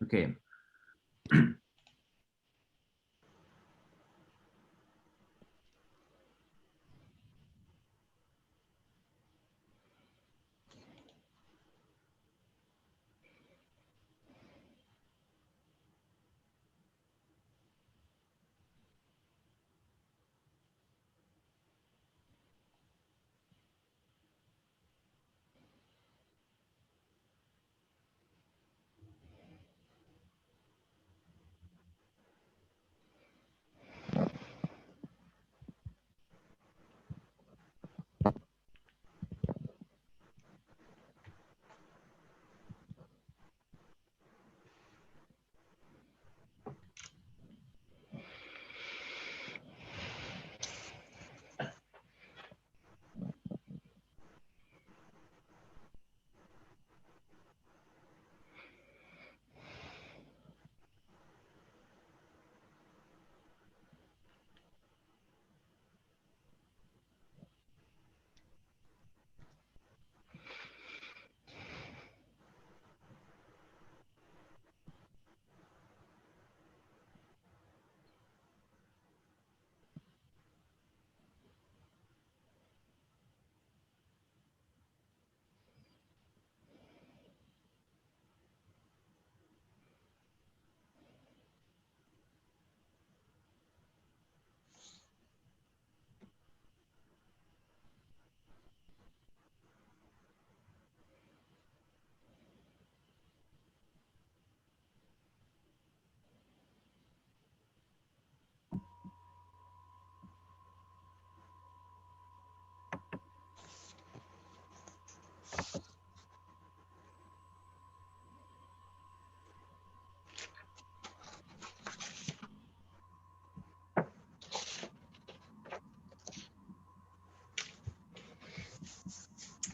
Okay.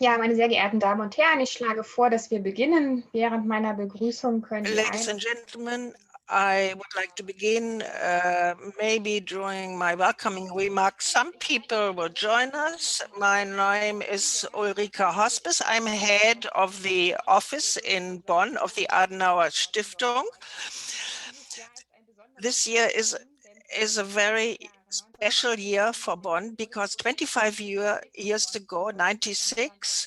Ja, meine sehr geehrten Damen und Herren, ich schlage vor, dass wir beginnen. Während meiner Begrüßung können Sie Ladies and gentlemen, I would like to begin. Maybe during my welcoming remarks, some people will join us. My name is Ulrike Hospice. I'm head of the office in Bonn of the Konrad-Adenauer-Stiftung. This year is a very special year for Bonn because 25 years ago, 96,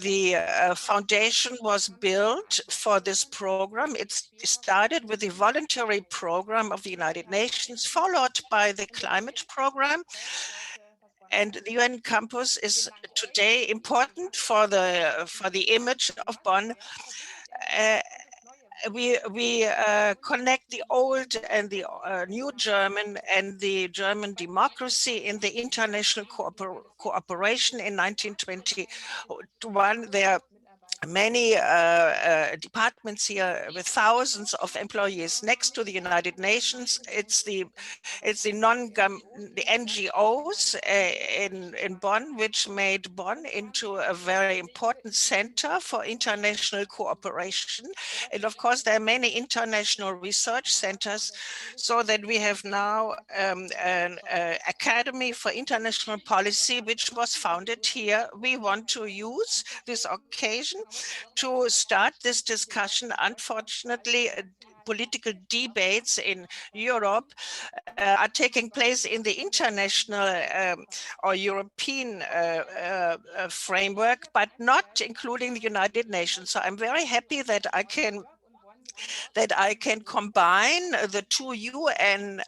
the foundation was built for this program. It started with the voluntary program of the United Nations, followed by the climate program. And the UN campus is today important for the image of Bonn. We connect the old and the new German and the German democracy in the international cooperation in 1921. There are many departments here with thousands of employees next to the United Nations. It's the NGOs in Bonn, which made Bonn into a very important center for international cooperation. And of course, there are many international research centers, so that we have now an Academy for International Policy, which was founded here. We want to use this occasion to start this discussion. Unfortunately, political debates in Europe are taking place in the international or European framework, but not including the United Nations. So I'm very happy that I can combine the two UN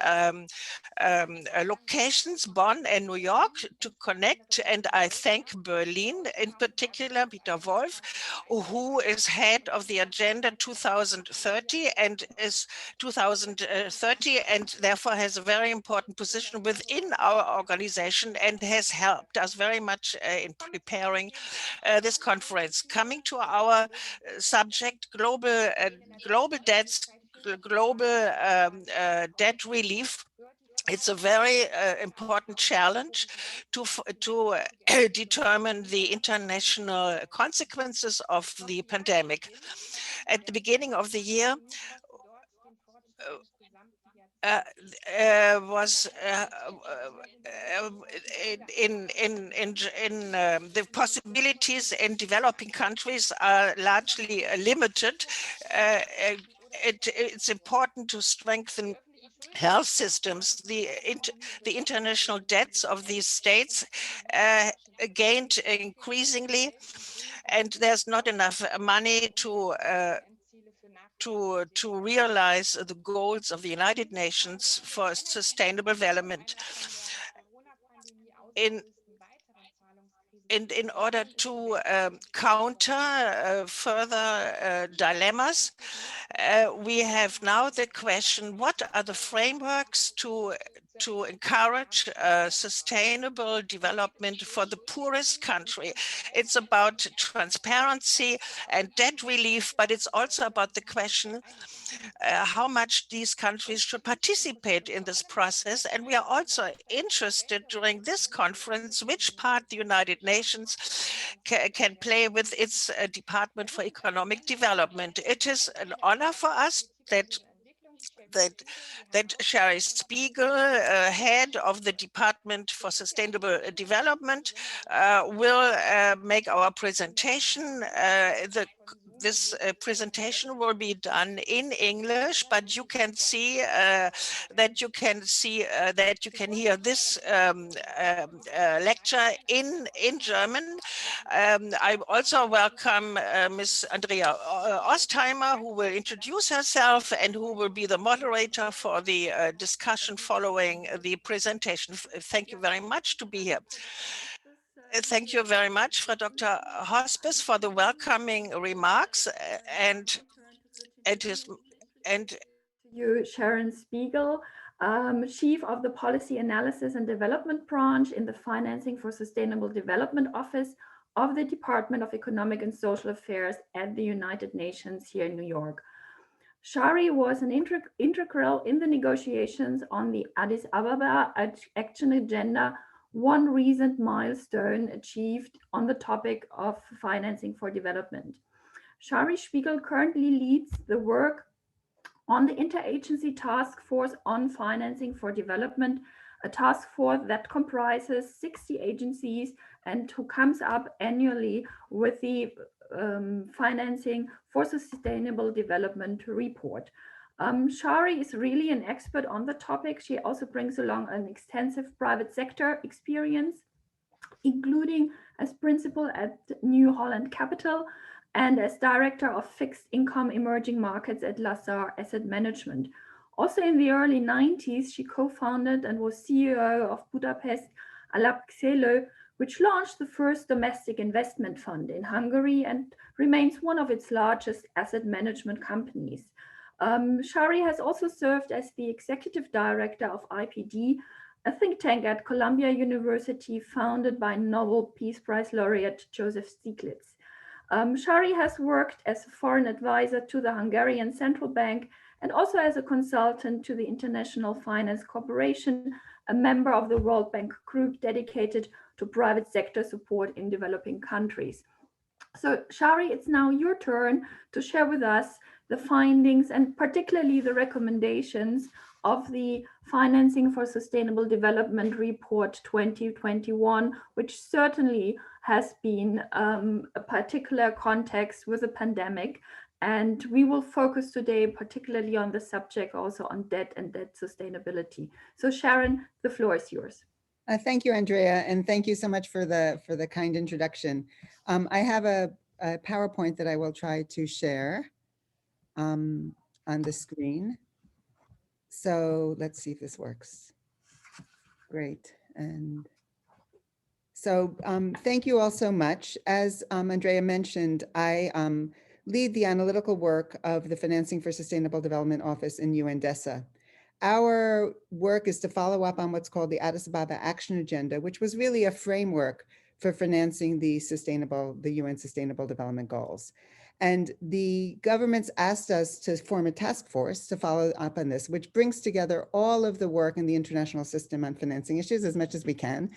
locations, Bonn and New York, to connect. And I thank Berlin, in particular, Peter Wolf, who is head of the Agenda 2030 and therefore has a very important position within our organization and has helped us very much in preparing this conference. Coming to our subject, global debts, global debt relief. It's a very important challenge to determine the international consequences of the pandemic. At the beginning of the year, was the possibilities in developing countries are largely limited. It's important to strengthen health systems. The international debts of these states gained increasingly, and there's not enough money to realize the goals of the United Nations for sustainable development. In order to counter further dilemmas, we have now the question: what are the frameworks to encourage sustainable development for the poorest country? It's about transparency and debt relief, but it's also about the question how much these countries should participate in this process. And we are also interested during this conference which part the United Nations can play with its Department for Economic Development. It is an honor for us that Shari Spiegel, head of the Department for Sustainable Development, will make our presentation. This presentation will be done in English, but you can see that you can hear this lecture in German. I also welcome Ms. Andrea Ostheimer, who will introduce herself and who will be the moderator for the discussion following the presentation. Thank you very much to be here. Thank you very much, Frau Dr. Hospice, for the welcoming remarks. And you, Sharon Spiegel, Chief of the Policy Analysis and Development Branch in the Financing for Sustainable Development Office of the Department of Economic and Social Affairs at the United Nations here in New York. Shari was an integral in the negotiations on the Addis Ababa Action Agenda, one recent milestone achieved on the topic of financing for development. Shari Spiegel currently leads the work on the Interagency Task Force on Financing for Development, a task force that comprises 60 agencies and who comes up annually with the Financing for Sustainable Development report. Shari is really an expert on the topic. She also brings along an extensive private sector experience, including as principal at New Holland Capital and as director of fixed income emerging markets at Lazar Asset Management. Also in the early 90s, she co-founded and was CEO of Budapest Alapxelo, which launched the first domestic investment fund in Hungary and remains one of its largest asset management companies. Shari has also served as the executive director of IPD, a think tank at Columbia University founded by Nobel Peace Prize laureate Joseph Stiglitz. Shari has worked as a foreign advisor to the Hungarian Central Bank and also as a consultant to the International Finance Corporation, a member of the World Bank Group dedicated to private sector support in developing countries. So Shari, it's now your turn to share with us the findings and particularly the recommendations of the Financing for Sustainable Development Report 2021, which certainly has been a particular context with the pandemic. And we will focus today particularly on the subject also on debt and debt sustainability. So Sharon, the floor is yours. Thank you, Andrea, and thank you so much for the kind introduction. I have a PowerPoint that I will try to share on the screen. So let's see if this works. Great. And so thank you all so much. As Andrea mentioned, I lead the analytical work of the Financing for Sustainable Development Office in UN DESA. Our work is to follow up on what's called the Addis Ababa Action Agenda, which was really a framework for financing the UN Sustainable Development Goals. And the governments asked us to form a task force to follow up on this, which brings together all of the work in the international system on financing issues as much as we can.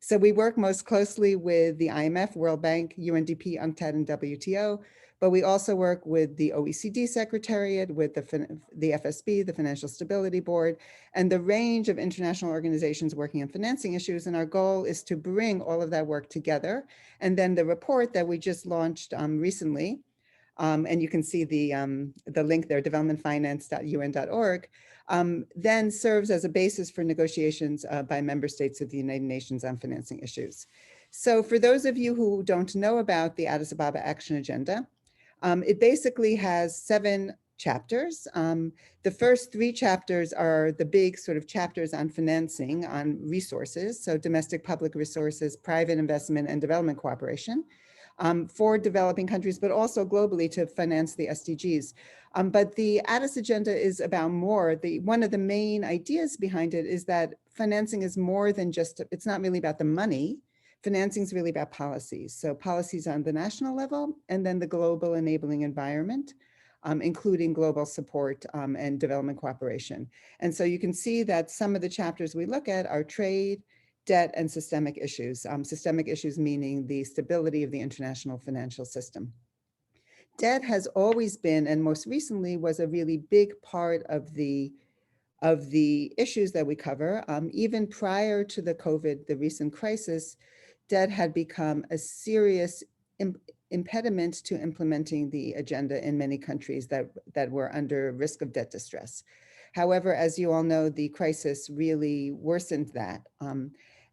So we work most closely with the IMF, World Bank, UNDP, UNCTAD, and WTO, but we also work with the OECD Secretariat, with the FSB, the Financial Stability Board, and the range of international organizations working on financing issues. And our goal is to bring all of that work together. And then the report that we just launched recently, and you can see the link there, developmentfinance.un.org, then serves as a basis for negotiations by member states of the United Nations on financing issues. So for those of you who don't know about the Addis Ababa Action Agenda, it basically has 7 chapters. The first 3 chapters are the big sort of chapters on financing, on resources, so domestic public resources, private investment, and development cooperation for developing countries, but also globally to finance the SDGs. But the Addis Agenda is about more. One of the main ideas behind it is that financing is more than just, it's not really about the money. Financing is really about policies. So policies on the national level, and then the global enabling environment, including global support and development cooperation. And so you can see that some of the chapters we look at are trade, debt, and systemic issues. Systemic issues meaning the stability of the international financial system. Debt has always been, and most recently was a really big part of the issues that we cover. Even prior to the recent crisis, debt had become a serious impediment to implementing the agenda in many countries that were under risk of debt distress. However, as you all know, the crisis really worsened that.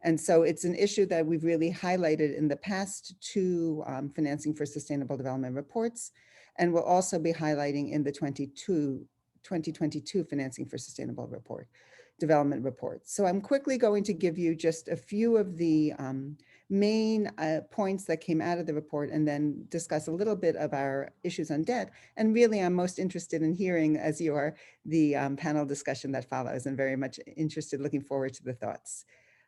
And so it's an issue that we've really highlighted in the past 2 Financing for Sustainable Development reports, and we'll also be highlighting in the 2022 Financing for Sustainable Development report. So I'm quickly going to give you just a few of the main points that came out of the report, and then discuss a little bit of our issues on debt. And really, I'm most interested in hearing, as you are, the panel discussion that follows, and very much interested, looking forward to the thoughts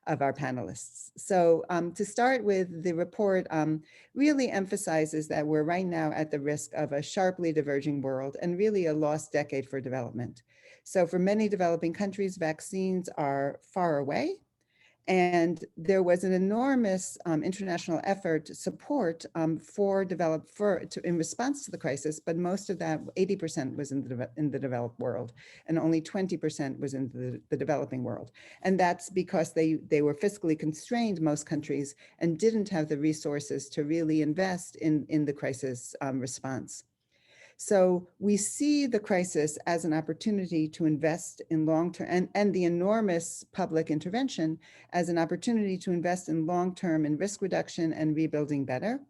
of our panelists. So to start with, the report really emphasizes that we're right now at the risk of a sharply diverging world and really a lost decade for development. So for many developing countries, vaccines are far away. And there was an enormous international effort to support in response to the crisis, but most of that, 80% was in the developed world, and only 20% was in the developing world. And that's because they were fiscally constrained, most countries, and didn't have the resources to really invest in the crisis response. So we see the crisis as an opportunity to invest in long-term, and the enormous public intervention as an opportunity to invest in long-term in risk reduction and rebuilding better,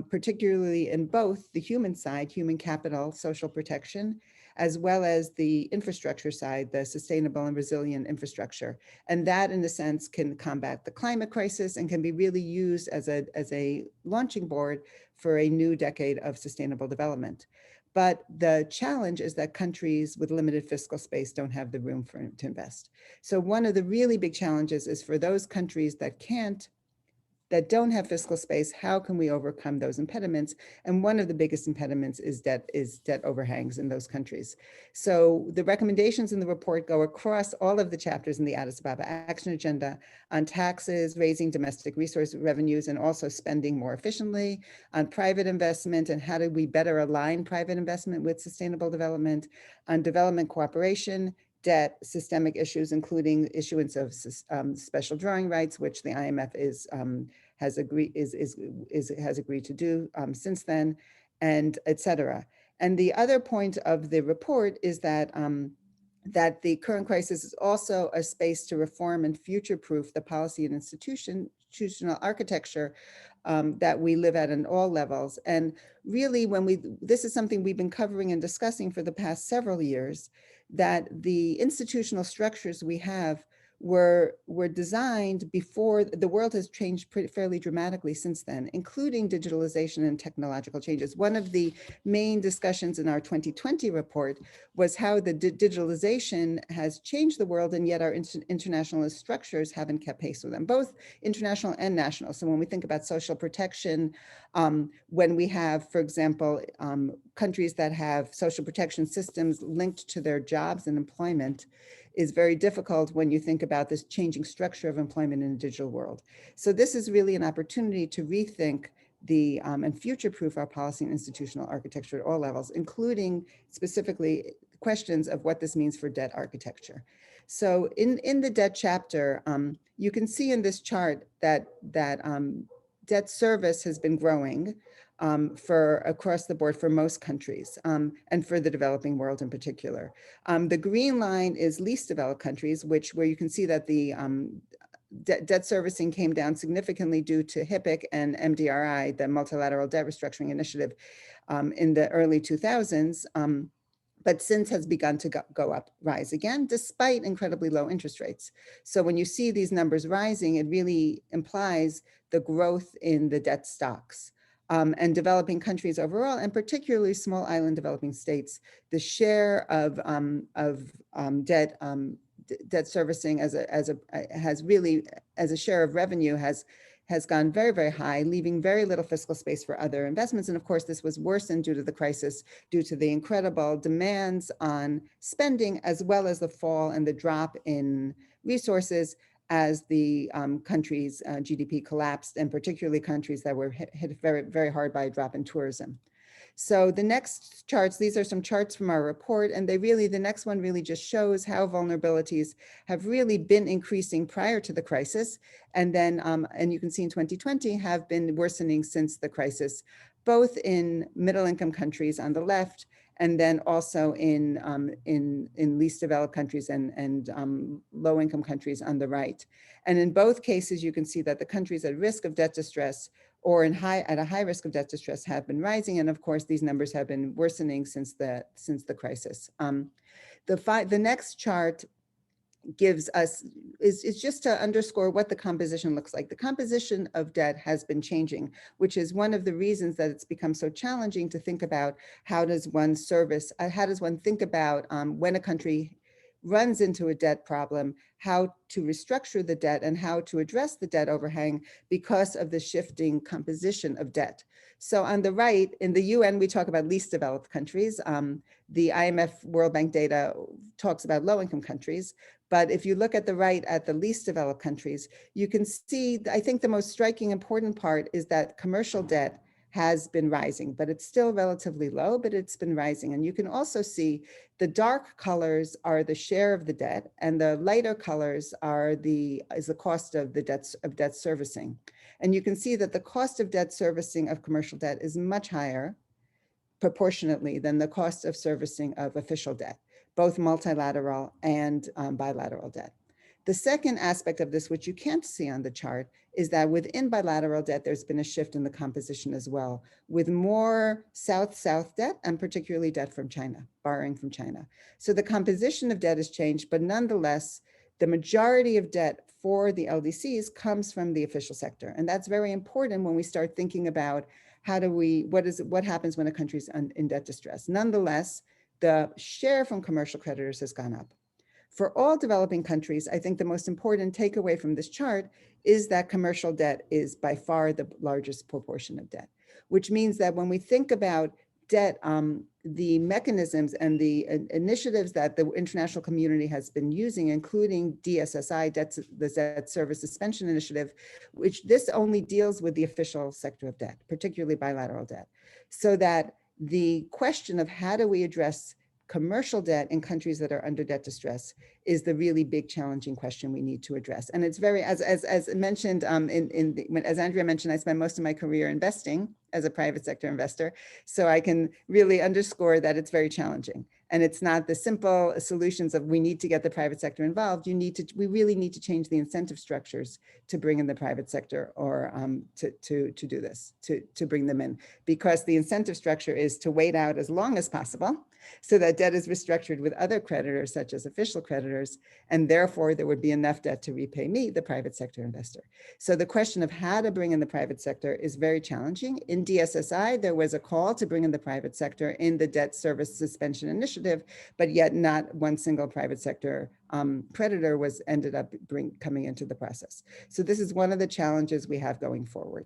particularly in both the human side, human capital, social protection, as well as the infrastructure side, the sustainable and resilient infrastructure. And that, in a sense, can combat the climate crisis and can be really used as a launching board for a new decade of sustainable development. But the challenge is that countries with limited fiscal space don't have the room to invest. So one of the really big challenges is for those countries that don't have fiscal space, how can we overcome those impediments? And one of the biggest impediments is debt overhangs in those countries. So the recommendations in the report go across all of the chapters in the Addis Ababa Action Agenda on taxes, raising domestic resource revenues, and also spending more efficiently, on private investment and how do we better align private investment with sustainable development, on development cooperation, debt, systemic issues, including issuance of special drawing rights, which the IMF has agreed to do since then, and et cetera. And the other point of the report is that that the current crisis is also a space to reform and future-proof the policy and institutional architecture that we live at in all levels. And really, this is something we've been covering and discussing for the past several years, that the institutional structures we have were designed before. The world has changed fairly dramatically since then, including digitalization and technological changes. One of the main discussions in our 2020 report was how the digitalization has changed the world, and yet our international structures haven't kept pace with them, both international and national. So when we think about social protection, when we have, for example, countries that have social protection systems linked to their jobs and employment, is very difficult when you think about this changing structure of employment in a digital world. So this is really an opportunity to rethink and future-proof our policy and institutional architecture at all levels, including specifically questions of what this means for debt architecture. So in the debt chapter, you can see in this chart that debt service has been growing for across the board for most countries, and for the developing world in particular. The green line is least developed countries, where you can see that the debt servicing came down significantly due to HIPC and MDRI, the Multilateral Debt Restructuring Initiative, in the early 2000s. But since has begun to rise again, despite incredibly low interest rates. So when you see these numbers rising, it really implies the growth in the debt stocks. And developing countries overall, and particularly small island developing states, the share of debt servicing as a share of revenue has gone very, very high, leaving very little fiscal space for other investments. And of course, this was worsened due to the crisis, due to the incredible demands on spending, as well as the fall and the drop in resources as the country's GDP collapsed, and particularly countries that were hit very, very hard by a drop in tourism. So the next charts, these are some charts from our report, and the next one really just shows how vulnerabilities have really been increasing prior to the crisis. And then, and you can see in 2020 have been worsening since the crisis, both in middle income countries on the left, and then also in least developed countries and low income countries on the right. And in both cases, you can see that the countries at risk of debt distress or at a high risk of debt distress have been rising. And of course, these numbers have been worsening since the crisis. The next chart gives us, is just to underscore what the composition looks like. The composition of debt has been changing, which is one of the reasons that it's become so challenging to think about how does one think about when a country runs into a debt problem, how to restructure the debt and how to address the debt overhang because of the shifting composition of debt. So on the right, in the UN, we talk about least developed countries. The IMF World Bank data talks about low-income countries. But if you look at the right at the least developed countries, you can see, I think the most striking important part is that commercial debt has been rising, but it's still relatively low, but it's been rising. And you can also see the dark colors are the share of the debt, and the lighter colors is the cost of the debt servicing. And you can see that the cost of debt servicing of commercial debt is much higher proportionately than the cost of servicing of official debt, both multilateral and bilateral debt. The second aspect of this, which you can't see on the chart, is that within bilateral debt, there's been a shift in the composition as well, with more South-South debt, and particularly debt from China, borrowing from China. So the composition of debt has changed, but nonetheless, the majority of debt for the LDCs comes from the official sector. And that's very important when we start thinking about what happens when a country's in debt distress. Nonetheless, the share from commercial creditors has gone up. For all developing countries, I think the most important takeaway from this chart is that commercial debt is by far the largest proportion of debt, which means that when we think about debt, the mechanisms and the initiatives that the international community has been using, including DSSI, the Debt Service Suspension Initiative, which this only deals with the official sector of debt, particularly bilateral debt. So that the question of how do we address commercial debt in countries that are under debt distress is the really big challenging question we need to address. And it's very, as mentioned, as Andrea mentioned, I spent most of my career investing as a private sector investor. So I can really underscore that it's very challenging. And it's not the simple solutions of we need to get the private sector involved. We really need to change the incentive structures to bring in the private sector, or to do this, to bring them in, because the incentive structure is to wait out as long as possible so that debt is restructured with other creditors, such as official creditors, and therefore there would be enough debt to repay me, the private sector investor. So the question of how to bring in the private sector is very challenging. In DSSI, there was a call to bring in the private sector in the Debt Service Suspension Initiative, but yet not one single private sector creditor ended up coming into the process. So this is one of the challenges we have going forward.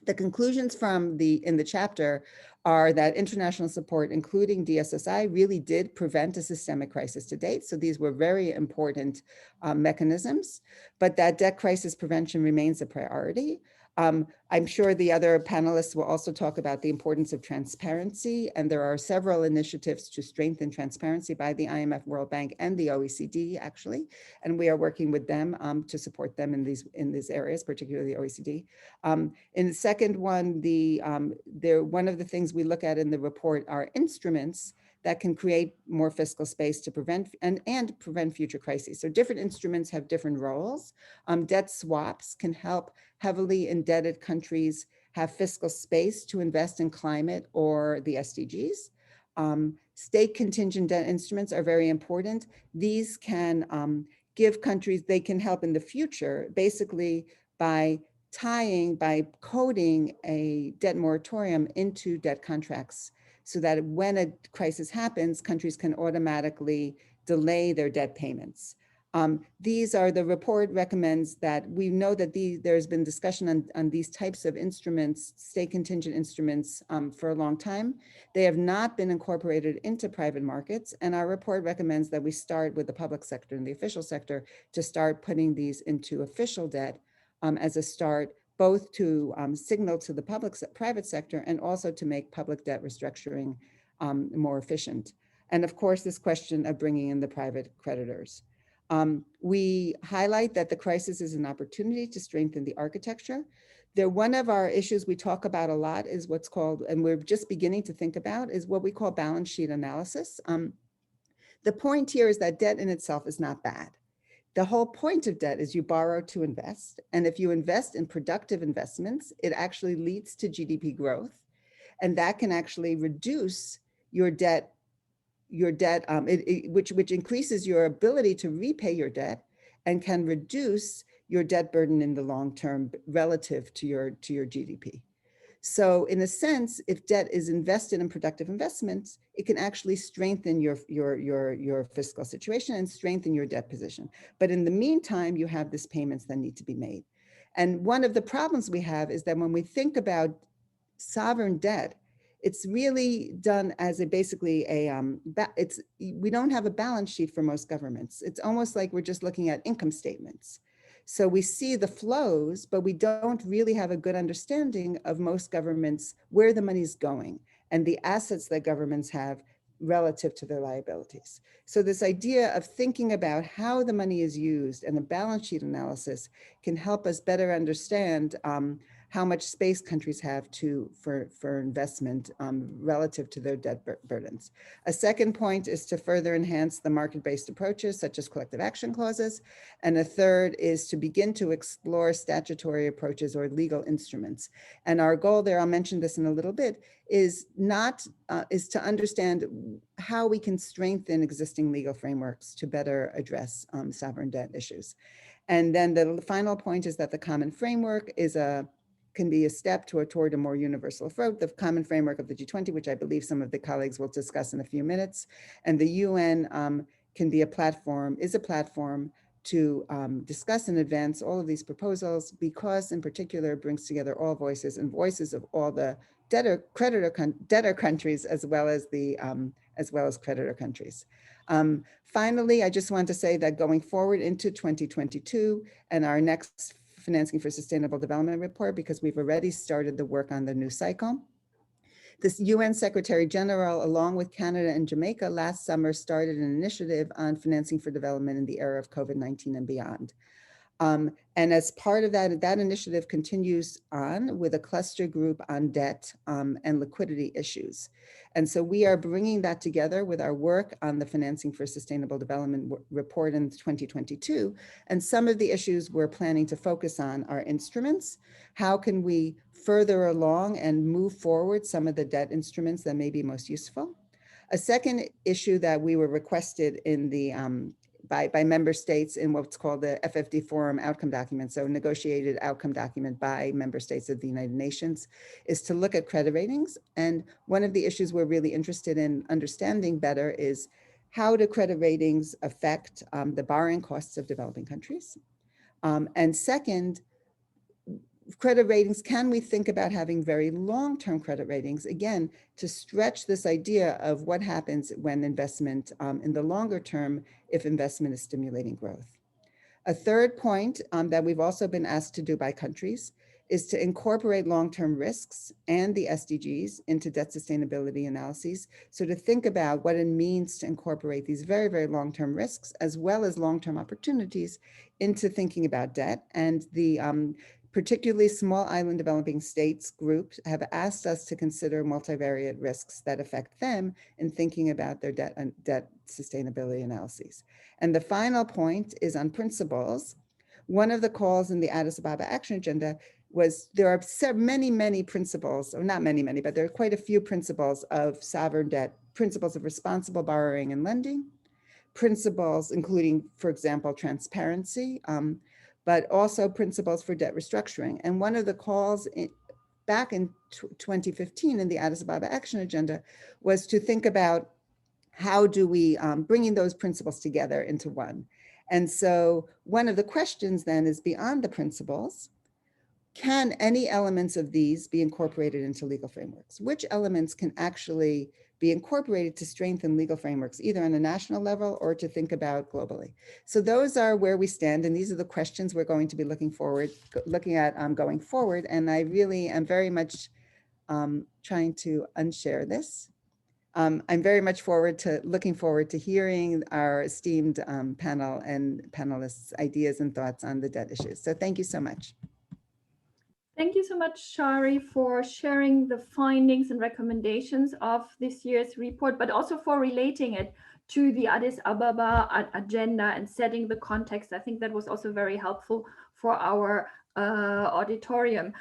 The conclusions in the chapter are that international support, including DSSI, really did prevent a systemic crisis to date. So these were very important mechanisms, but that debt crisis prevention remains a priority. I'm sure the other panelists will also talk about the importance of transparency, and there are several initiatives to strengthen transparency by the IMF, World Bank, and the OECD, actually, and we are working with them to support them in these areas, particularly the OECD. In the second one, one of the things we look at in the report are instruments that can create more fiscal space to prevent and prevent future crises. So different instruments have different roles. Debt swaps can help heavily indebted countries have fiscal space to invest in climate or the SDGs. State contingent debt instruments are very important. These can give countries, they can help in the future, basically by coding a debt moratorium into debt contracts, so that when a crisis happens, countries can automatically delay their debt payments. The report recommends that we know that there's been discussion on these types of instruments, state contingent instruments, for a long time. They have not been incorporated into private markets, and our report recommends that we start with the public sector and the official sector to start putting these into official debt as a start, both to signal to the private sector and also to make public debt restructuring more efficient. And of course, this question of bringing in the private creditors. We highlight that the crisis is an opportunity to strengthen the architecture. One of our issues we talk about a lot is what's called, and we're just beginning to think about, is what we call balance sheet analysis. The point here is that debt in itself is not bad. The whole point of debt is you borrow to invest. And if you invest in productive investments, it actually leads to GDP growth. And that can actually reduce your debt, which increases your ability to repay your debt and can reduce your debt burden in the long term relative to your GDP. So in a sense, if debt is invested in productive investments, it can actually strengthen your fiscal situation and strengthen your debt position. But in the meantime, you have these payments that need to be made. And one of the problems we have is that when we think about sovereign debt, it's really done as we don't have a balance sheet for most governments. It's almost like we're just looking at income statements. So we see the flows, but we don't really have a good understanding of most governments, where the money's going and the assets that governments have relative to their liabilities. So this idea of thinking about how the money is used and the balance sheet analysis can help us better understand how much space countries have for investment relative to their debt burdens. A second point is to further enhance the market-based approaches, such as collective action clauses. And a third is to begin to explore statutory approaches or legal instruments. And our goal there, I'll mention this in a little bit, is to understand how we can strengthen existing legal frameworks to better address sovereign debt issues. And then the final point is that the common framework can be a step toward a more universal approach, the common framework of the G20, which I believe some of the colleagues will discuss in a few minutes. And the UN is a platform to discuss and advance all of these proposals, because in particular it brings together all voices and voices of all the debtor countries as well as creditor countries. Finally, I just want to say that going forward into 2022 and our next Financing for Sustainable Development report, because we've already started the work on the new cycle. This UN Secretary General, along with Canada and Jamaica, last summer started an initiative on financing for development in the era of COVID-19 and beyond. And as part of that initiative continues on with a cluster group on debt and liquidity issues. And so we are bringing that together with our work on the Financing for Sustainable Development report in 2022. And some of the issues we're planning to focus on are instruments. How can we further along and move forward some of the debt instruments that may be most useful? A second issue that we were requested in the by member states in what's called the FFD Forum outcome document, so negotiated outcome document by member states of the United Nations, is to look at credit ratings. And one of the issues we're really interested in understanding better is how do credit ratings affect the borrowing costs of developing countries? And second, credit ratings, can we think about having very long-term credit ratings, again, to stretch this idea of what happens when investment in the longer term, if investment is stimulating growth. A third point that we've also been asked to do by countries is to incorporate long-term risks and the SDGs into debt sustainability analyses. So to think about what it means to incorporate these very, very long-term risks as well as long-term opportunities into thinking about debt. And the particularly small island developing states group have asked us to consider multivariate risks that affect them in thinking about their debt sustainability analyses. And the final point is on principles. One of the calls in the Addis Ababa Action Agenda was there are many, many principles, or not many, but there are quite a few principles of sovereign debt, principles of responsible borrowing and lending, principles including, for example, transparency, but also principles for debt restructuring. And one of the calls back in 2015 in the Addis Ababa Action Agenda was to think about how do we bringing those principles together into one. And so one of the questions then is beyond the principles, can any elements of these be incorporated into legal frameworks? Which elements can actually be incorporated to strengthen legal frameworks, either on a national level or to think about globally? So those are where we stand, and these are the questions we're going to be looking at going forward. And I really am very much trying to unshare this. I'm very much looking forward to hearing our esteemed panel and panelists' ideas and thoughts on the debt issues. So thank you so much. Thank you so much, Shari, for sharing the findings and recommendations of this year's report, but also for relating it to the Addis Ababa agenda and setting the context. I think that was also very helpful for our auditorium.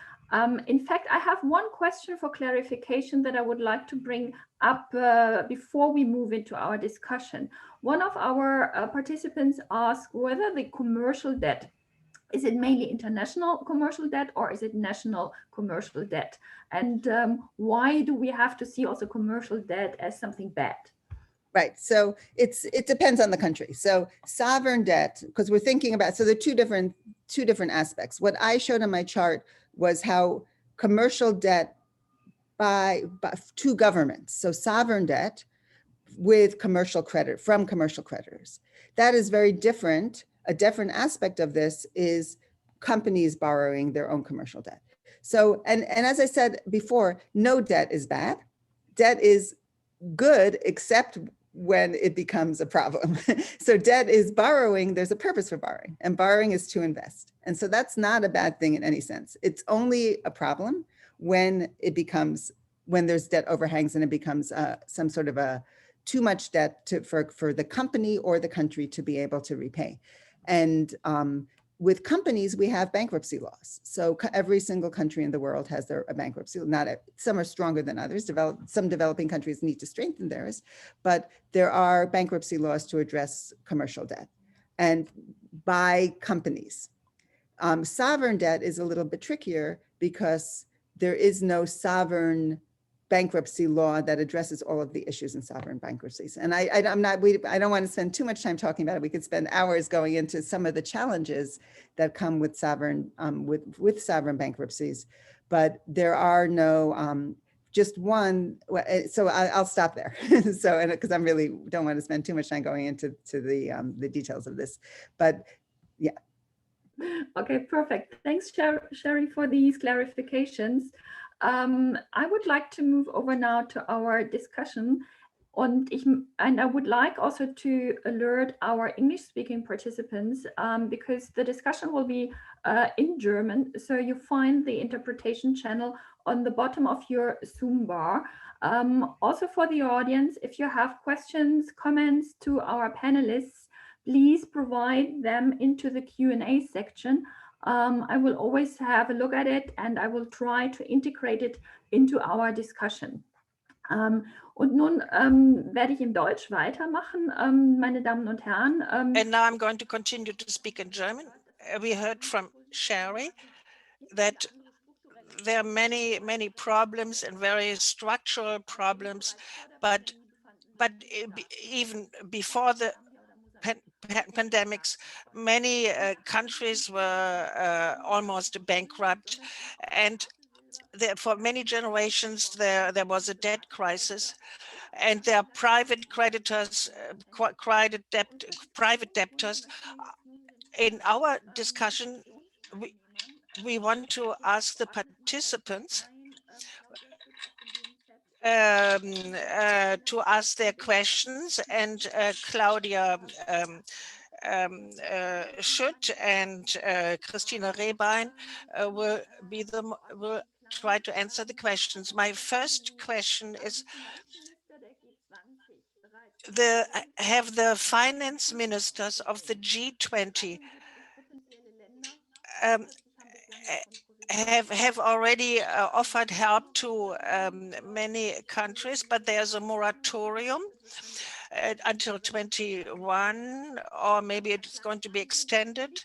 In fact, I have one question for clarification that I would like to bring up before we move into our discussion. One of our participants asked whether the commercial debt, is it mainly international commercial debt or is it national commercial debt? And why do we have to see also commercial debt as something bad? Right, so it depends on the country. So sovereign debt, because we're thinking about, so there are two different aspects. What I showed on my chart was how commercial debt to governments, so sovereign debt with commercial credit from commercial creditors. That is very different. A different aspect of this is companies borrowing their own commercial debt. So, and as I said before, no debt is bad. Debt is good, except when it becomes a problem. So debt is borrowing, there's a purpose for borrowing, and borrowing is to invest. And so that's not a bad thing in any sense. It's only a problem when there's debt overhangs and it becomes some sort of a too much debt for the company or the country to be able to repay. And with companies, we have bankruptcy laws. So every single country in the world has a bankruptcy. Some are stronger than others. Some developing countries need to strengthen theirs, but there are bankruptcy laws to address commercial debt and by companies. Sovereign debt is a little bit trickier because there is no sovereign bankruptcy law that addresses all of the issues in sovereign bankruptcies. And I don't want to spend too much time talking about it. We could spend hours going into some of the challenges that come with sovereign sovereign bankruptcies, but there are no just one. So I'll stop there. So, and because I really don't want to spend too much time going into the details of this, but yeah. Okay, perfect. Thanks, Sherry, for these clarifications. I would like to move over now to our discussion, and I would like also to alert our English-speaking participants because the discussion will be in German. So you find the interpretation channel on the bottom of your Zoom bar. Also for the audience, if you have questions, comments to our panelists, please provide them into the Q&A section. I will always have a look at it and I will try to integrate it into our discussion. Und nun werde ich in Deutsch weitermachen, meine Damen und Herren. And now I'm going to continue to speak in German. We heard from Sherry that there are many problems and various structural problems, but even before the pandemics, many countries were almost bankrupt, and for many generations there was a debt crisis, and there are private creditors, private debtors. In our discussion, we want to ask the participants to ask their questions, and Claudia Schütt and Christina Rehbein will try to answer the questions. My first question is, have the finance ministers of the G20 have already offered help to many countries, but there's a moratorium until 21, or maybe it's going to be extended.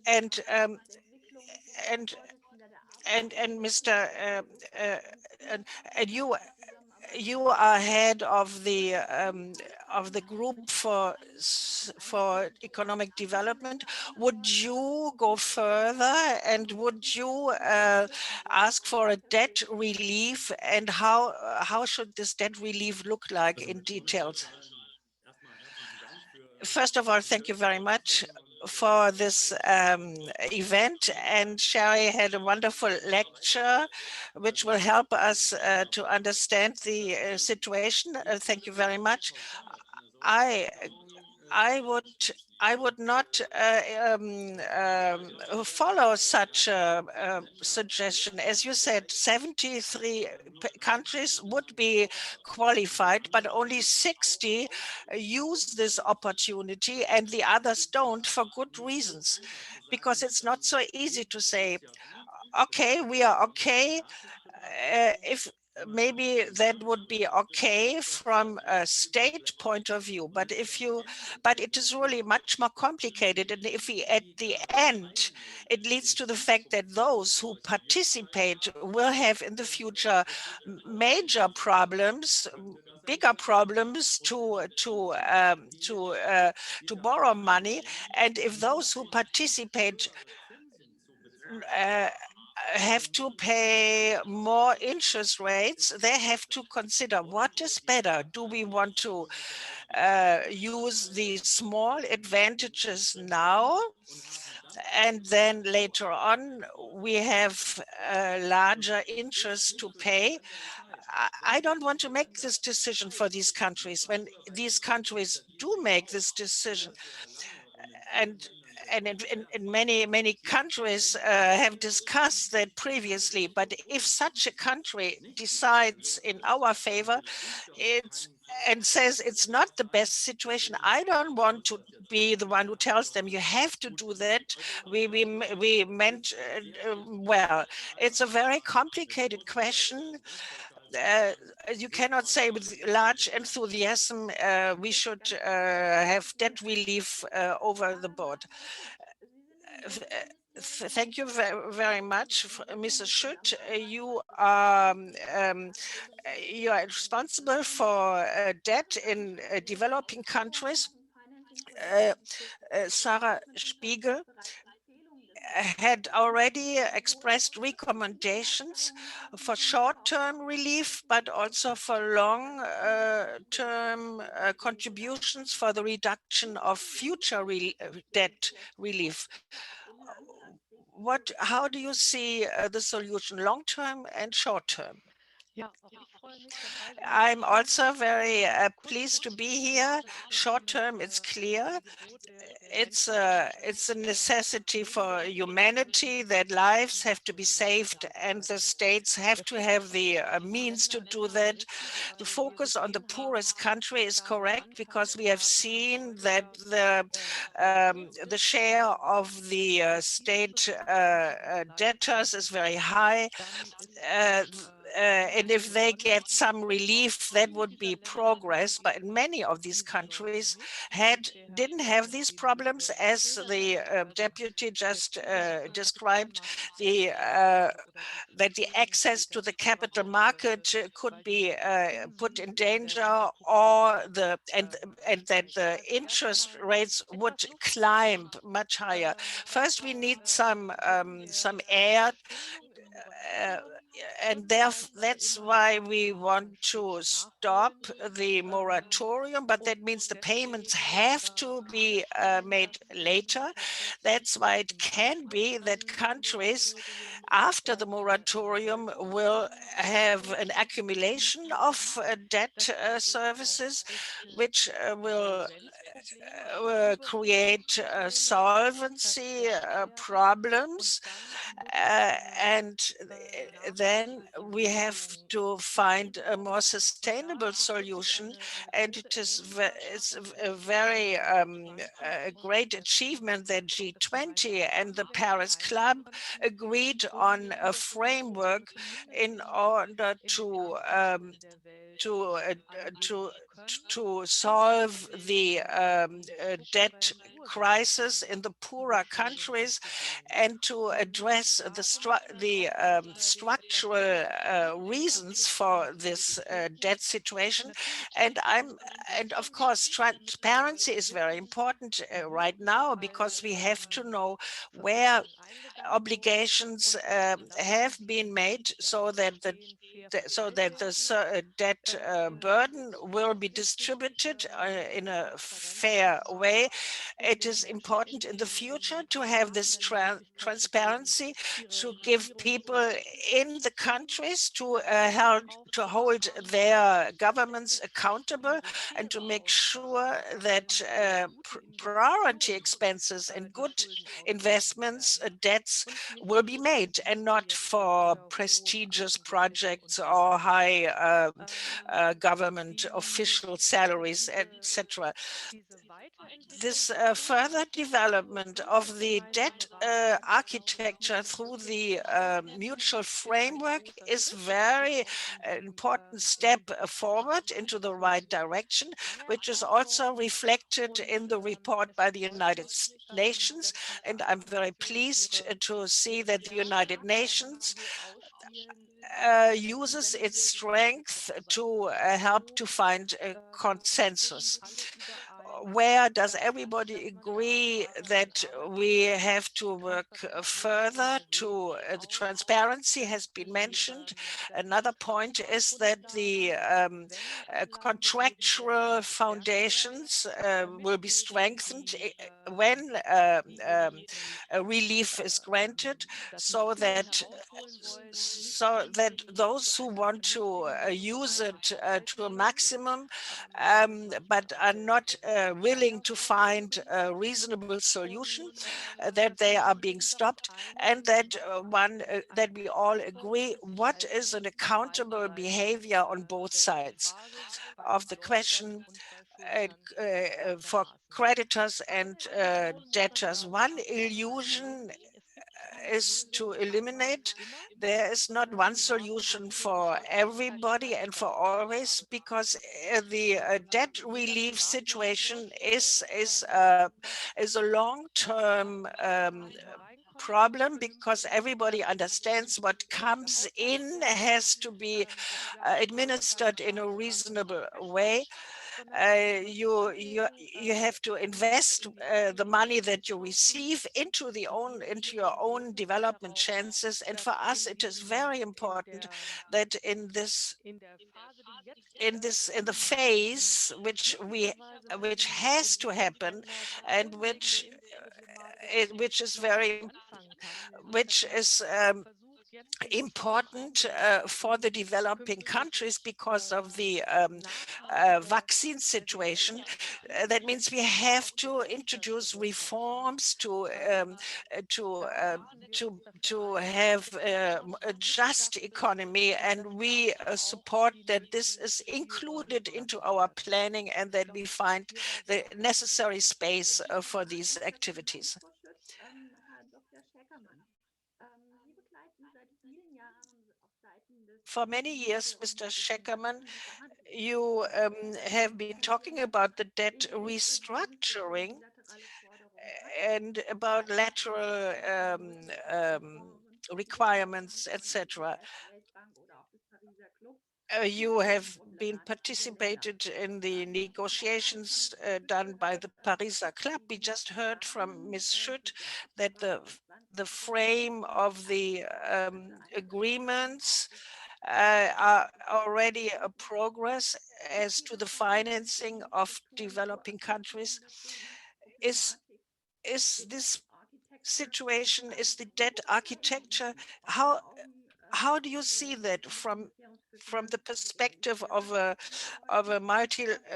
And Mr. And you are head of the group for economic development. Would you go further, and would you ask for a debt relief, and how should this debt relief look like in details? First of all, thank you very much for this event, and Sherry had a wonderful lecture which will help us to understand the situation. Thank you very much. I would not follow such a suggestion. As you said, 73 countries would be qualified, but only 60 use this opportunity, and the others don't, for good reasons. Because it's not so easy to say, okay, we are okay. If maybe that would be okay from a state point of view, but it is really much more complicated. And if we, at the end, it leads to the fact that those who participate will have in the future major problems, bigger problems to borrow money. And if those who participate have to pay more interest rates, they have to consider what is better. Do we want to use the small advantages now, and then later on we have larger interest to pay? I don't want to make this decision for these countries. When these countries do make this decision, and in many countries have discussed that previously, but if such a country decides in our favor, and says it's not the best situation, I don't want to be the one who tells them you have to do that. We meant well. It's a very complicated question. You cannot say with large enthusiasm we should have debt relief over the board. Thank you very much, Mrs. Schütt. You are responsible for debt in developing countries. Sarah Spiegel had already expressed recommendations for short-term relief, but also for long-term contributions for the reduction of future debt relief. How do you see the solution, long-term and short-term? I'm also very pleased to be here. Short-term, it's clear. It's a necessity for humanity that lives have to be saved, and the states have to have the means to do that. The focus on the poorest country is correct, because we have seen that the share of the state debtors is very high. And if they get some relief, that would be progress. But many of these countries didn't have these problems, as the deputy just described. That the access to the capital market could be put in danger, or and that the interest rates would climb much higher. First, we need some air and that's why we want to stop the moratorium, but that means the payments have to be made later. That's why it can be that countries after the moratorium will have an accumulation of debt services, which will create solvency problems. And then we have to find a more sustainable solution. And it's a very a great achievement that G20 and the Paris Club agreed on a framework in order to uh, to to solve the debt crisis in the poorer countries and to address the structural reasons for this debt situation. And of course, transparency is very important right now, because we have to know where obligations have been made, so that the debt burden will be distributed in a fair way. It is important in the future to have this transparency, to give people in the countries to hold their governments accountable, and to make sure that priority expenses and good investments, debts will be made, and not for prestigious projects or high government official salaries, etc. This further development of the debt architecture through the mutual framework is very important step forward into the right direction, which is also reflected in the report by the United Nations. And I'm very pleased to see that the United Nations uses its strength to help to find a consensus. Where does everybody agree that we have to work further to the transparency has been mentioned. Another point is that the contractual foundations will be strengthened when a relief is granted, so that those who want to use it to a maximum, but are not willing to find a reasonable solution, that they are being stopped, and that that we all agree what is an accountable behavior on both sides of the question for creditors and debtors. One illusion is to eliminate. There is not one solution for everybody and for always, because the debt relief situation is a long-term problem, because everybody understands what comes in has to be administered in a reasonable way. You have to invest the money that you receive into your own development chances. And for us, it is very important that in the phase which has to happen, and which is important for the developing countries because of the vaccine situation. That means we have to introduce reforms to have a just economy, and we support that this is included into our planning, and that we find the necessary space for these activities. For many years, Mr. Scheckerman, you have been talking about the debt restructuring and about lateral requirements, etc. You have been participated in the negotiations done by the Pariser Club. We just heard from Ms. Schütt that the the frame of the agreements are already a progress as to the financing of developing countries. Is this situation, is the debt architecture, how do you see that from the perspective of a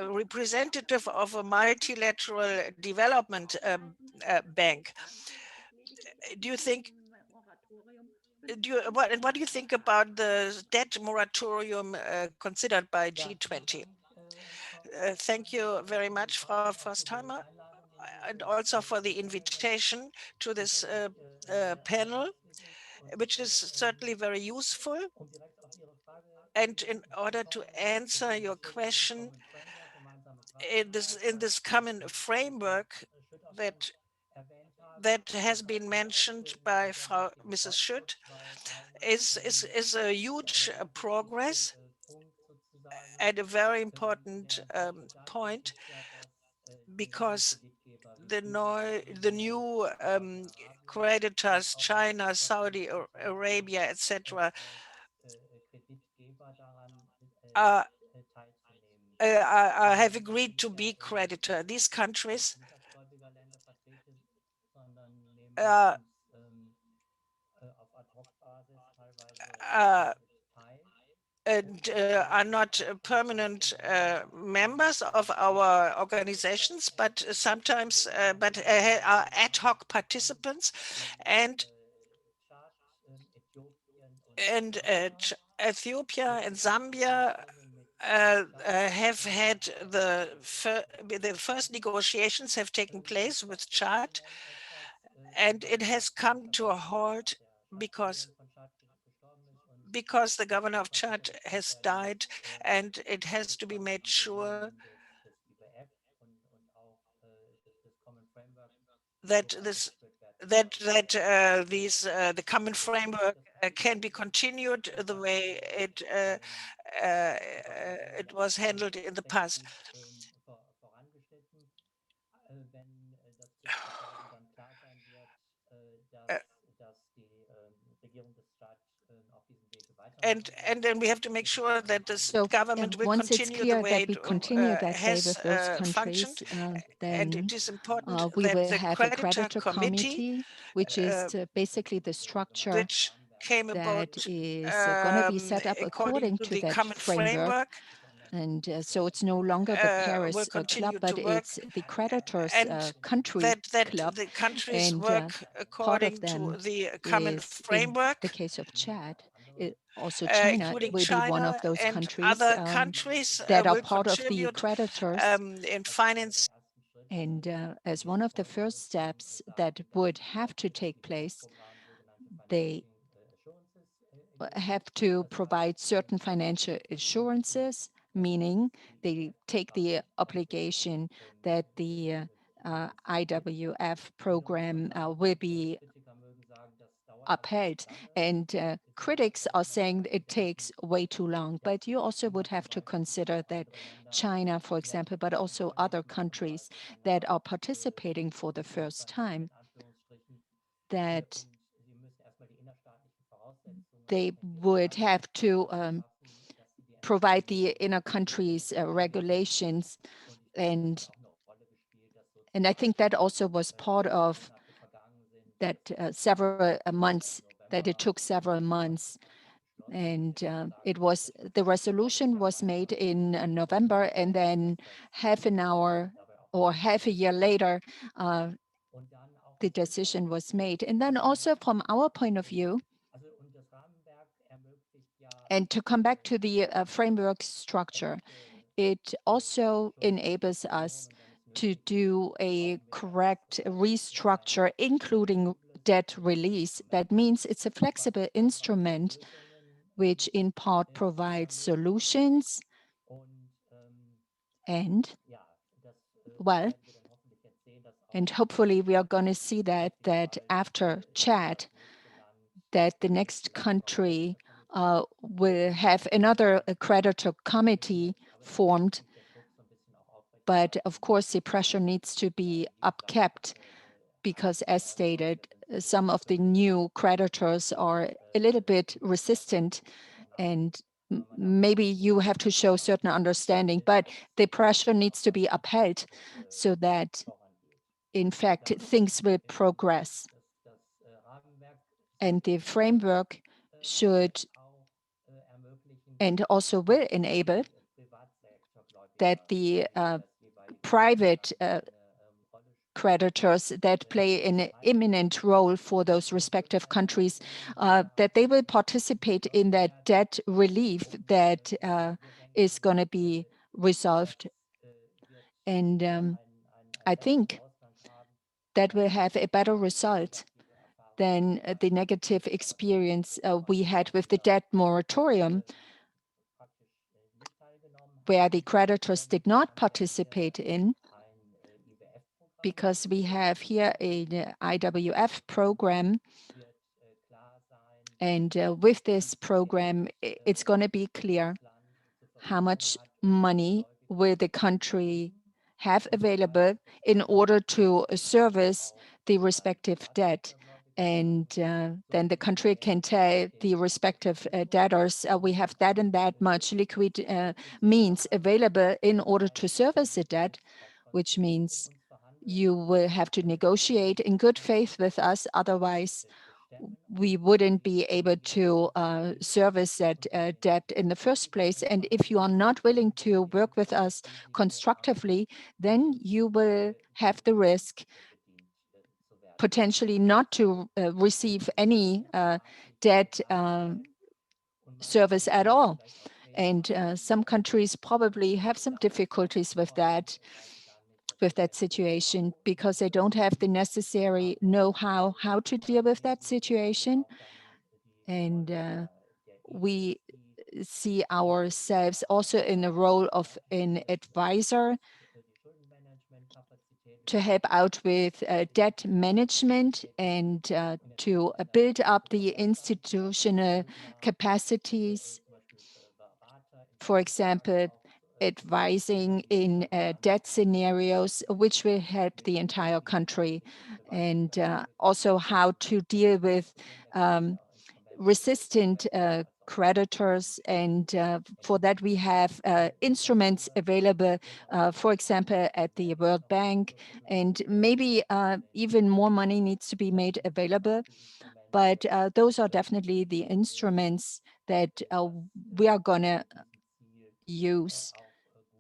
representative of a multilateral development bank? Do you think what do you think about the debt moratorium considered by G20? Thank you very much, Frau Forstheimer, and also for the invitation to this panel, which is certainly very useful. And in order to answer your question, in this common framework that has been mentioned by Mrs. Schütt, is a huge progress and a very important point, because the new creditors, China, Saudi Arabia, etc., have agreed to be creditor. These countries and are not permanent members of our organizations, but sometimes are ad hoc participants, and Ethiopia and Zambia have had the first negotiations have taken place with Chad, and it has come to a halt because the governor of Chad has died, and it has to be made sure that the common framework can be continued the way it was handled in the past. And then we have to make sure that this government will once it's continue clear the way that we continue that way has with those functioned. countries, And then it is important we that will the have a creditor committee, which is basically the structure which came that about is going to be set up according to to the that common framework. And so it's no longer the Paris Will Club, continue but to work, it's the creditors and country that club. the countries And work part of according them to the common is, in framework, the case of Chad, also China including will be one China of those and countries other countries that are will part of the contribute creditors. in finance. And as one of the first steps that would have to take place, they have to provide certain financial assurances, meaning they take the obligation that the IWF program will be upheld. And critics are saying it takes way too long, but you also would have to consider that China, for example, but also other countries that are participating for the first time, that they would have to provide the inner countries regulations, and I think that also was part of that several months, that it took several months. And the resolution was made in November, and then half an hour or half a year later, the decision was made. And then also from our point of view, and to come back to the framework structure, it also enables us to do a correct restructure, including debt release. That means it's a flexible instrument which in part provides solutions. And well, and hopefully we are going to see that after Chad, that the next country will have another creditor committee formed. But of course, the pressure needs to be upkept, because as stated, some of the new creditors are a little bit resistant, and maybe you have to show certain understanding, but the pressure needs to be upheld so that, in fact, things will progress. And the framework should and also will enable that the private creditors that play an imminent role for those respective countries, that they will participate in that debt relief that is going to be resolved. And I think that will have a better result than the negative experience we had with the debt moratorium, where the creditors did not participate in, because we have here an IWF program. And with this program, it's going to be clear how much money will the country have available in order to service the respective debt. And then the country can tell the respective debtors, we have that and that much liquid means available in order to service the debt, which means you will have to negotiate in good faith with us. Otherwise, we wouldn't be able to service that debt in the first place. And if you are not willing to work with us constructively, then you will have the risk potentially not to receive any debt service at all. And some countries probably have some difficulties with that situation, because they don't have the necessary know-how how to deal with that situation. And we see ourselves also in the role of an advisor to help out with debt management and to build up the institutional capacities. For example, advising in debt scenarios, which will help the entire country, and also how to deal with resistant creditors. And for that, we have instruments available, for example, at the World Bank, and maybe even more money needs to be made available. But those are definitely the instruments that we are going to use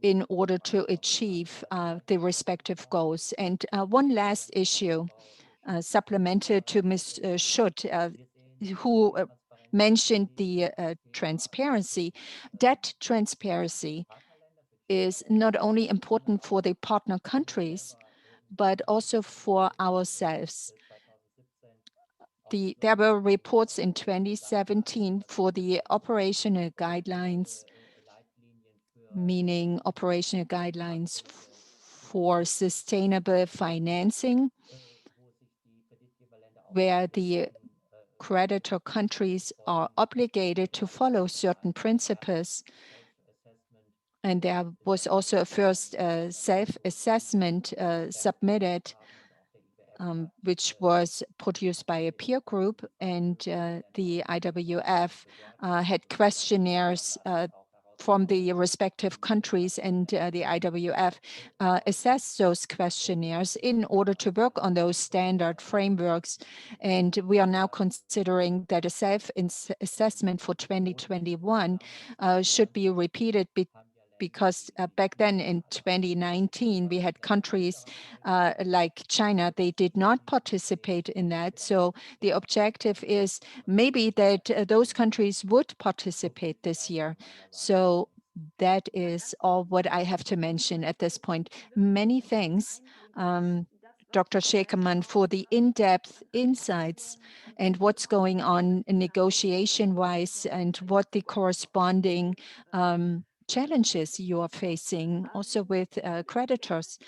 in order to achieve the respective goals. And one last issue, supplemented to Ms. Schutt, who mentioned the transparency. Debt transparency is not only important for the partner countries, but also for ourselves. There were reports in 2017 for the operational guidelines, meaning operational guidelines for sustainable financing, where the creditor countries are obligated to follow certain principles. And there was also a first self-assessment submitted, which was produced by a peer group, and the IWF had questionnaires from the respective countries, and the IWF assessed those questionnaires in order to work on those standard frameworks. And we are now considering that a self-assessment for 2021 should be repeated, because back then in 2019, we had countries like China, they did not participate in that. So the objective is maybe that those countries would participate this year. So that is all what I have to mention at this point. Many thanks, Dr. Schekeman, for the in-depth insights and what's going on negotiation-wise, and what the corresponding challenges you are facing also with creditors.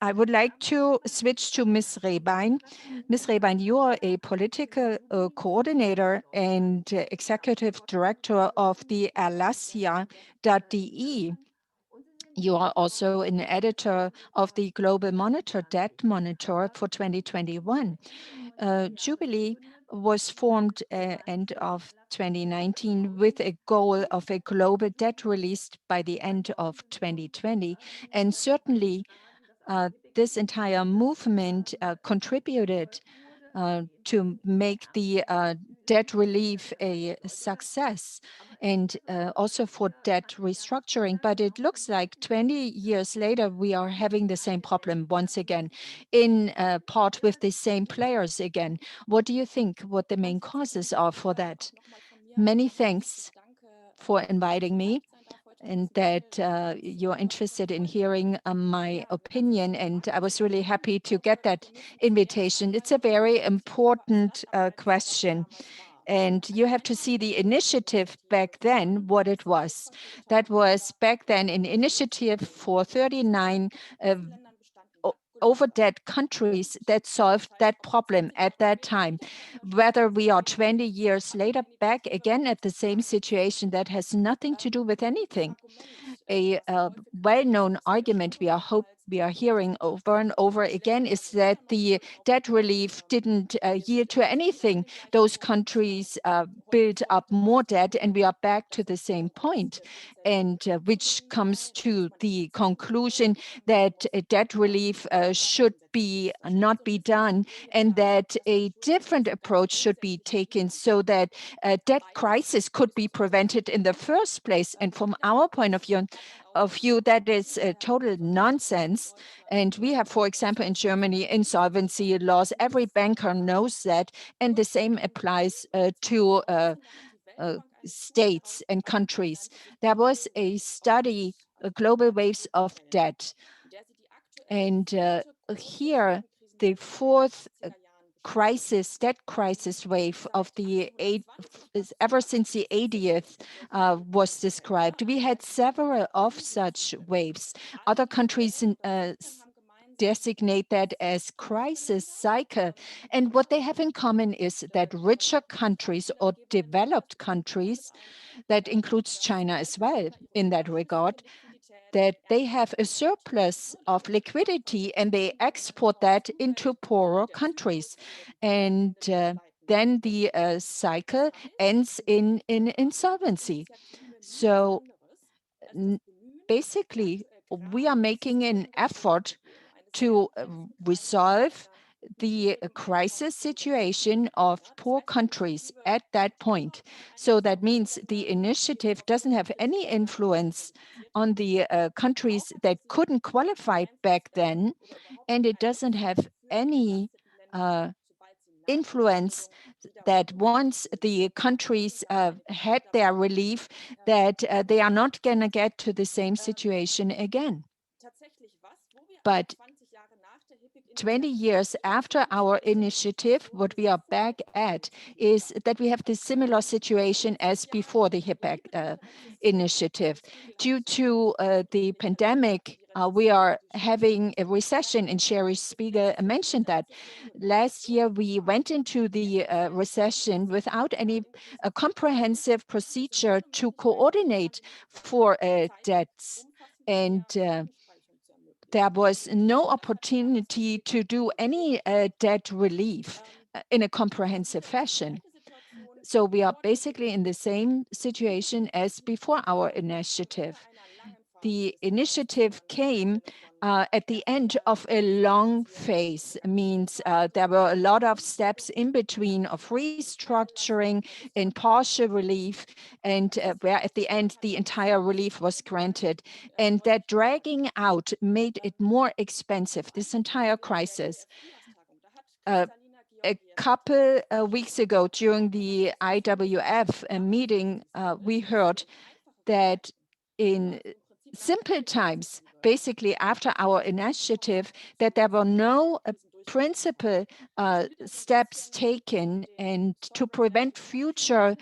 I would like to switch to Ms. Rehbein. Ms. Rehbein, you are a political coordinator and executive director of the Alasia.de. You are also an editor of the Global Debt Monitor for 2021. Jubilee was formed end of 2019 with a goal of a global debt release by the end of 2020. And certainly this entire movement contributed to make the debt relief a success and also for debt restructuring. But it looks like 20 years later, we are having the same problem once again, in part with the same players again. What do you think what the main causes are for that? Many thanks for inviting me and that you're interested in hearing my opinion. And I was really happy to get that invitation. It's a very important question. And you have to see the initiative back then, what it was. That was back then an initiative for 39 over debt countries that solved that problem at that time. Whether we are 20 years later back again at the same situation, that has nothing to do with anything. A well-known argument we are hearing over and over again is that the debt relief didn't yield to anything. Those countries built up more debt, and we are back to the same point, and which comes to the conclusion that debt relief should not be done, and that a different approach should be taken so that debt crisis could be prevented in the first place. And from our point of view, that is total nonsense. And we have, for example, in Germany, insolvency laws. Every banker knows that, and the same applies to states and countries. There was a study, Global Waves of Debt, and here the fourth debt crisis wave of ever since the 80th was described. We had several of such waves. Other countries designate that as crisis cycle. And what they have in common is that richer countries or developed countries, that includes China as well in that regard, that they have a surplus of liquidity and they export that into poorer countries. And then the cycle ends in insolvency. So basically, we are making an effort to resolve the crisis situation of poor countries at that point. So that means the initiative doesn't have any influence on the countries that couldn't qualify back then, and it doesn't have any influence that once the countries had their relief, that they are not going to get to the same situation again. But 20 years after our initiative, what we are back at is that we have this similar situation as before the HIPAC initiative. Due to the pandemic, we are having a recession, and Sherry Spiegel mentioned that. Last year, we went into the recession without any comprehensive procedure to coordinate for debts. And there was no opportunity to do any debt relief in a comprehensive fashion. So we are basically in the same situation as before our initiative. The initiative came at the end of a long phase. It means there were a lot of steps in between of restructuring and partial relief, and where at the end the entire relief was granted. And that dragging out made it more expensive, this entire crisis. A couple weeks ago during the IWF meeting, we heard that in simple times, basically after our initiative, that there were no principal steps taken and to prevent future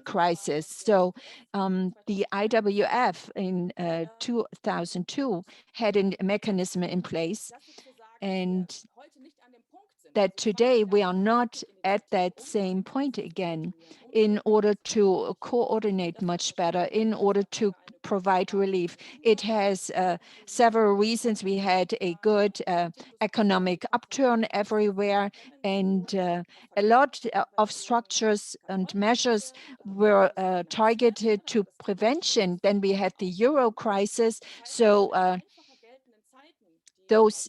crisis. So the IWF in 2002 had a mechanism in place, and that today we are not at that same point again in order to coordinate much better, in order to provide relief. It has several reasons. We had a good economic upturn everywhere, and a lot of structures and measures were targeted to prevention. Then we had the euro crisis. So those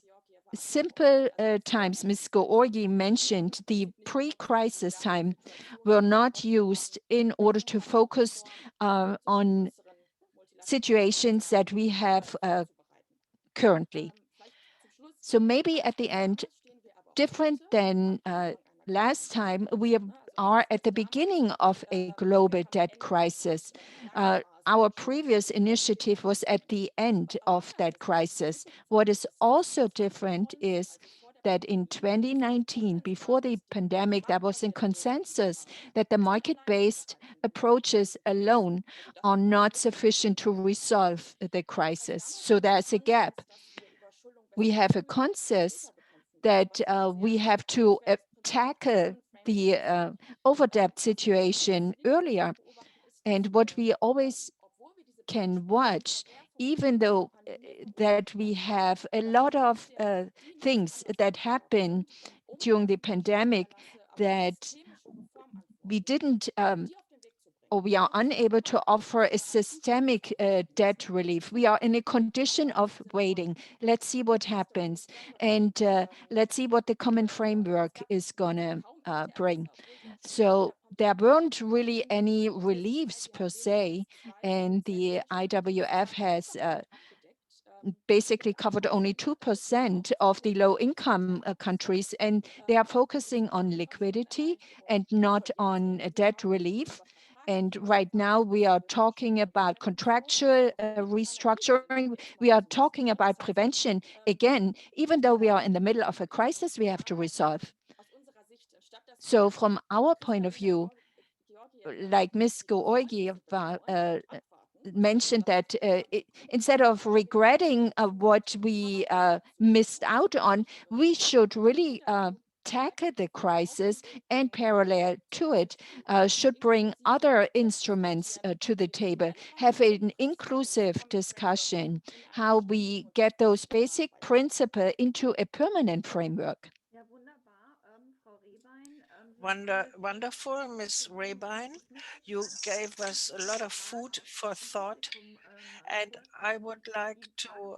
simple times Ms. Georgi mentioned, the pre-crisis time, were not used in order to focus on situations that we have currently. So maybe at the end, different than last time, we are at the beginning of a global debt crisis. Our previous initiative was at the end of that crisis. What is also different is that in 2019, before the pandemic, there was a consensus that the market-based approaches alone are not sufficient to resolve the crisis. So there's a gap. We have a consensus that we have to tackle the overdebt situation earlier. And what we always can watch, even though that we have a lot of things that happen during the pandemic that we didn't or we are unable to offer a systemic debt relief. We are in a condition of waiting. Let's see what happens. And let's see what the common framework is going to bring. So there weren't really any reliefs per se. And the IWF has basically covered only 2% of the low-income countries, and they are focusing on liquidity and not on debt relief. And right now we are talking about contractual restructuring. We are talking about prevention. Again, even though we are in the middle of a crisis, we have to resolve. So from our point of view, like Ms. Georgieva mentioned that instead of regretting what we missed out on, we should really tackle the crisis, and parallel to it, should bring other instruments to the table, have an inclusive discussion, how we get those basic principles into a permanent framework. Wonderful, Ms. Rabine. You gave us a lot of food for thought, and I would like to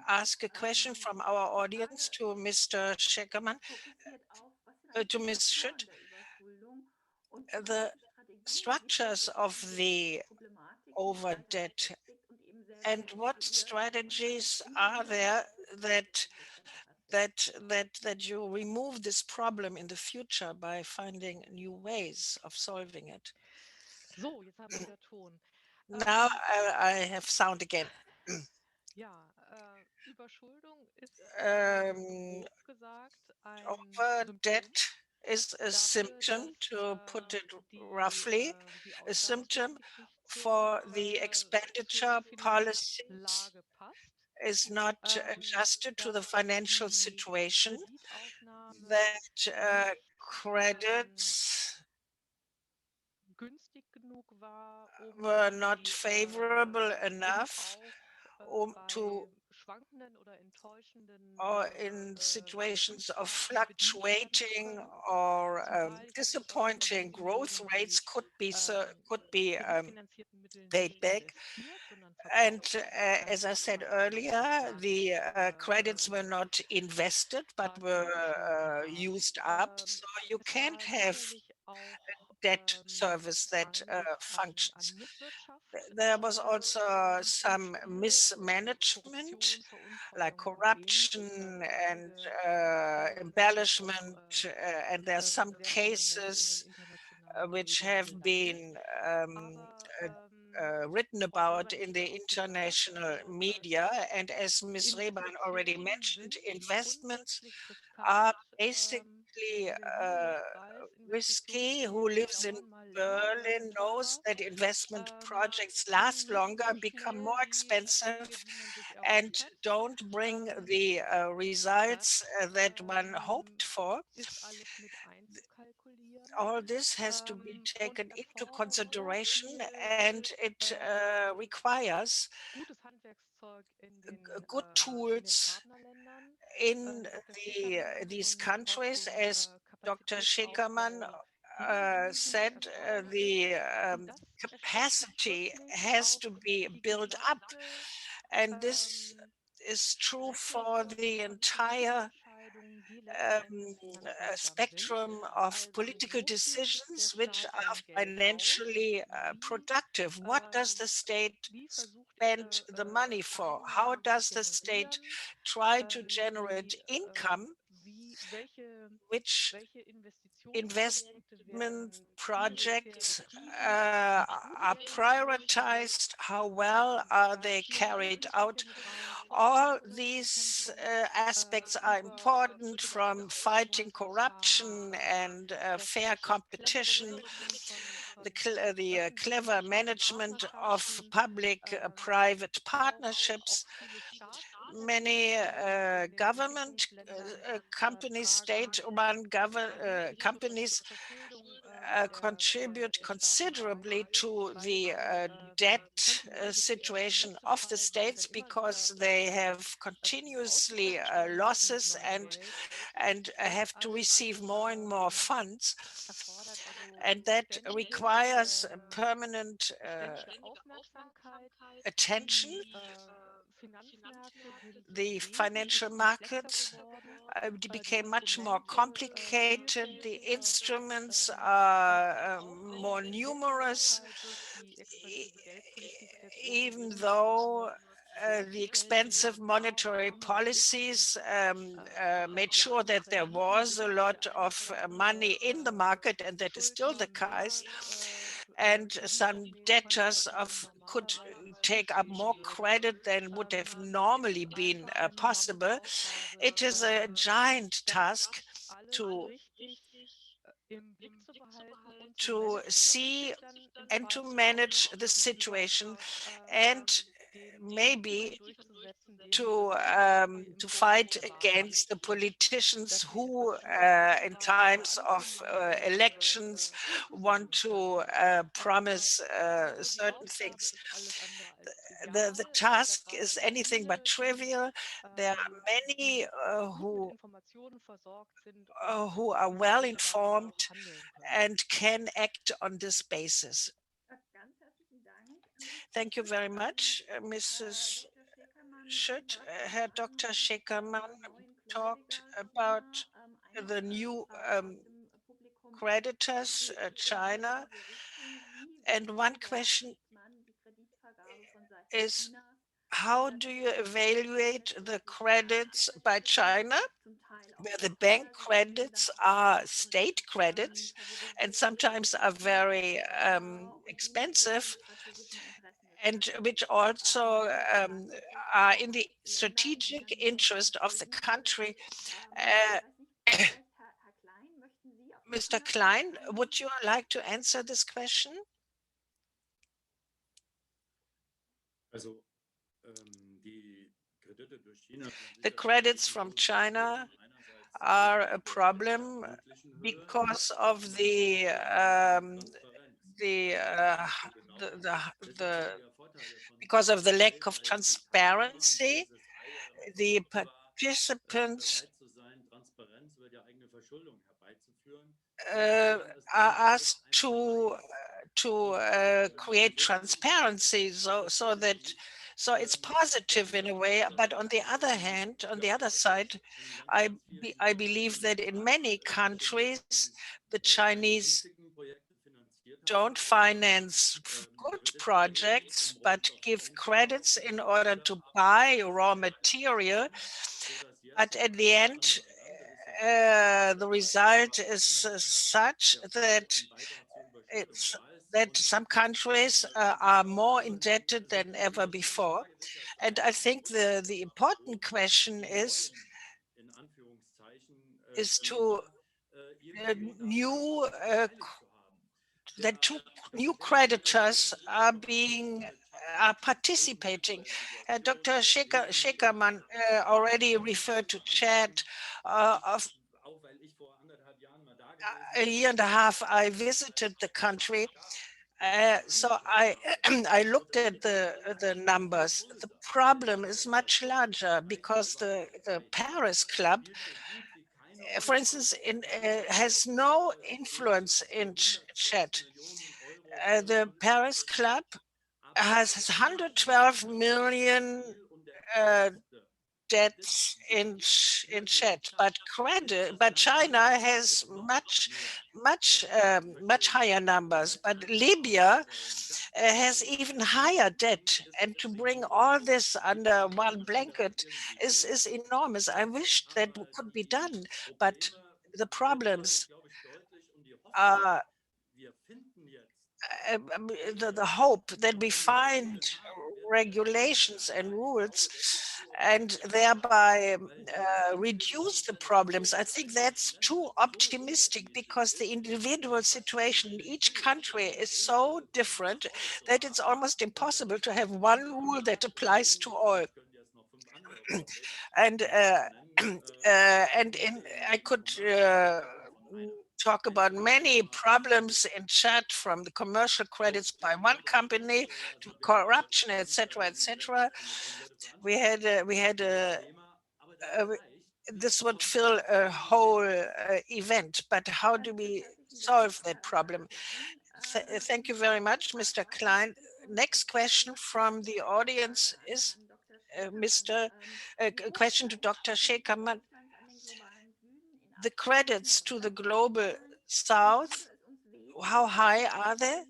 ask a question from our audience to Mr. Scheckermann, to Ms. Schütt. The structures of the overdebt, and what strategies are there that you remove this problem in the future by finding new ways of solving it? So, jetzt habe ich wieder Ton. Now I have sound again. Ja, Überschuldung ist Um, grob gesagt ein over Symptom debt is a dafür, symptom, dass to put it die, roughly, die a symptom Ausgabenpolitik nicht for zur the expenditure policies Finanzlage passt. is not adjusted to the Dass financial die situation, Kreditaufnahme that nicht credits günstig genug war, were um not die favorable eben enough to, bei schwankenden oder enttäuschenden or in situations of Zukunftsaussichten bedient werden zu fluctuating können. or Zum Teil gibt es auch disappointing growth Unternehmen, rates could be kreditfinanzierten Mitteln paid nicht back. investiert, sondern And verkauft. as I said Man earlier, sagt, the credits were not invested, but was sie verschuldet were haben. used up. So you Es can't war have sicherlich auch debt service that einiges functions. an Misswirtschaft There was also some im Spiel, mismanagement, Korruption, like Veruntreuung und ähnliches. corruption and Einige Fälle sind ja auch embellishment, and there are some sehr prominent in den cases internationalen which Medien have gelandet. been Aber written auch about über in the Echte auch gesagt, international media. And as Ms. Reban already Investitionen mentioned, sind investments grundsätzlich are riskant. basically Wenn wir nur noch Preis risky. Who lives in Berlin knows that investment projects last longer, become more expensive, and don't bring the results that one hoped for. All this has to be taken into consideration, and it requires good tools in these countries. As Dr. Schickermann said, the capacity has to be built up, and this is true for the entire spectrum of political decisions which are financially productive. What does the state spend the money for? How does the state try to generate income? Which investment projects are prioritized? How well are they carried out? All these aspects are important, from fighting corruption and fair competition, the clever management of public-private partnerships. Many government companies, state-run companies contribute considerably to the debt situation of the states, because they have continuously losses and have to receive more and more funds. And that requires permanent attention. The financial markets became much more complicated. The instruments are more numerous, even though the expensive monetary policies made sure that there was a lot of money in the market, and that is still the case. And some debtors could take up more credit than would have normally been possible. It is a giant task to see and to manage the situation, and maybe to fight against the politicians who, in times of elections, want to promise certain things. The task is anything but trivial. There are many who are well informed and can act on this basis. Thank you very much, Mrs. Schütt. Herr Dr. Schickermann talked about the new creditors, China. And one question is, how do you evaluate the credits by China, where the bank credits are state credits and sometimes are very expensive, and which also are in the strategic interest of the country? Mr. Klein, would you like to answer this question? The credits from China are a problem because of because of the lack of transparency. The participants are asked to create transparency, so it's positive in a way. But on the other hand, on the other side, I believe that in many countries, the Chinese don't finance good projects, but give credits in order to buy raw material. But at the end, the result is such that some countries are more indebted than ever before. And I think the important question is new that two new creditors are participating. Dr. Shekerman already referred to Chad. Of a year and a half, I visited the country. So I I looked at the numbers. The problem is much larger because the Paris Club, for instance, has no influence in Chad. The Paris Club has 112 million debts in Chad, but China has much higher numbers. But Libya has even higher debt, and to bring all this under one blanket is enormous. I wish that could be done, but the problems are the hope that we find regulations and rules and thereby reduce the problems. I think that's too optimistic because the individual situation in each country is so different that it's almost impossible to have one rule that applies to all. And I could talk about many problems in chat, from the commercial credits by one company to corruption, etc., etc. This would fill a whole event, but how do we solve that problem? Thank you very much, Mr. Klein. Next question from the audience is question to Dr. Shekerman. The credits to the global south, how high are they?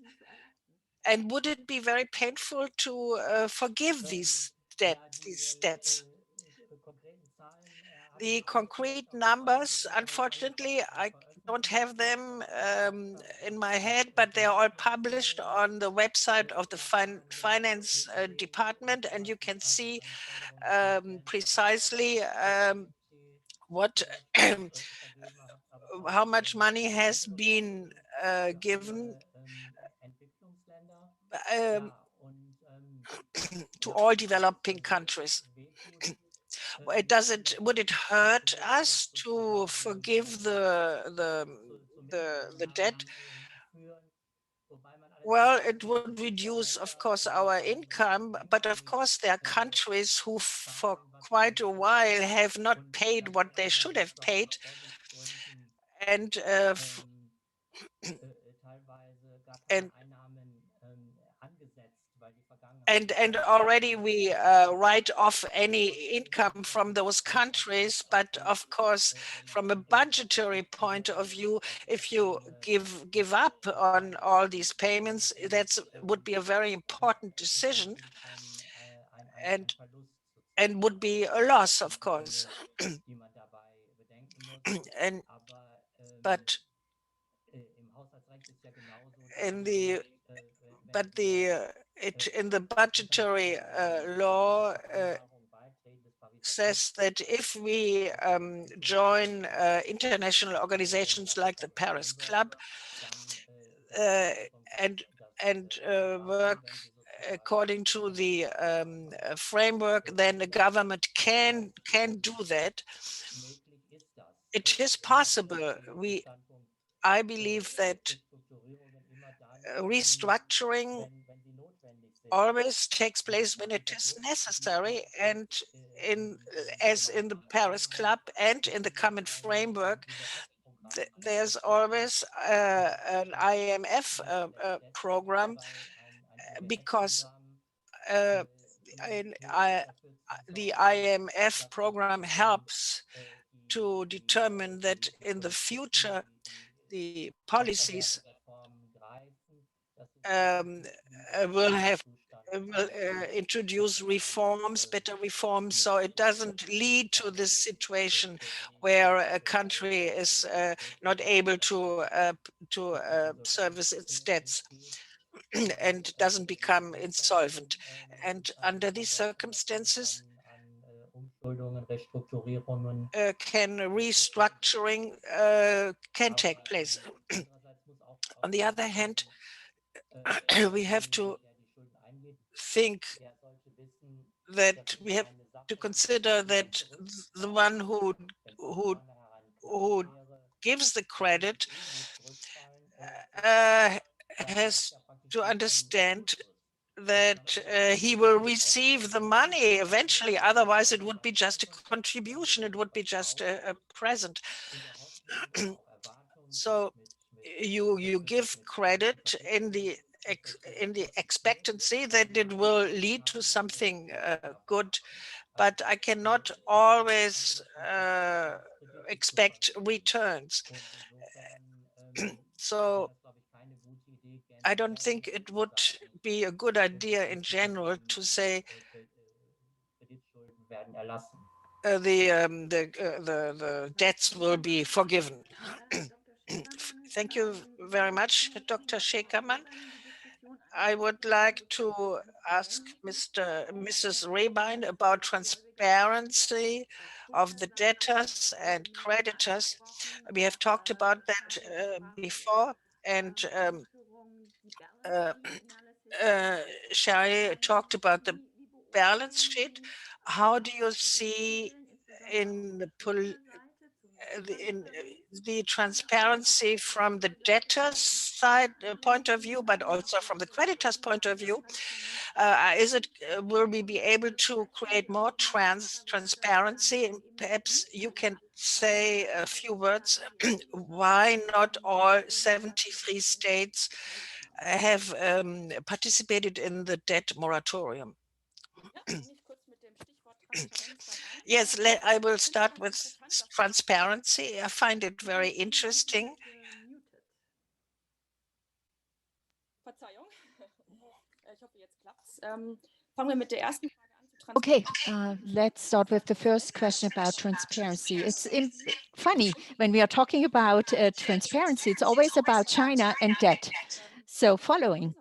And would it be very painful to forgive these debts? The concrete numbers, unfortunately, I don't have them in my head, but they are all published on the website of the finance department, and you can see precisely what how much money has been given um, to all developing countries. Would it hurt us to forgive the debt? Well, it would reduce, of course, our income, but of course there are countries who for quite a while have not paid what they should have paid, and and and already we write off any income from those countries. But of course, from a budgetary point of view, if you give up on all these payments, that would be a very important decision, and would be a loss, of course. and but in the in the budgetary law says that if we join international organizations like the Paris Club and work according to the framework, then the government can do that. It is possible. I believe that restructuring always takes place when it is necessary, and as in the Paris Club and in the common framework, there's always an IMF program, because the IMF program helps to determine that in the future the policies will introduce reforms, better reforms, so it doesn't lead to this situation where a country is not able to service its debts and doesn't become insolvent. And under these circumstances, can restructuring can take place. On the other hand, we have to think that we have to consider that the one who gives the credit has to understand that he will receive the money eventually. Otherwise, it would be just a contribution. It would be just a present. So you give credit in the expectancy that it will lead to something good, but I cannot always expect returns. So I don't think it would be a good idea in general to say the debts will be forgiven. Thank you very much, Dr. Schekerman. I would like to ask Mrs. Rehbein about transparency of the debtors and creditors. We have talked about that before, and Shari talked about the balance sheet. How do you see in the transparency from the debtors side point of view, but also from the creditors point of view? Will we be able to create more transparency? Perhaps you can say a few words. Why not all 73 states have participated in the debt moratorium? Yes, I will start with transparency. I find it very interesting. Okay, let's start with the first question about transparency. It's funny, when we are talking about transparency, it's always about China and debt. So following,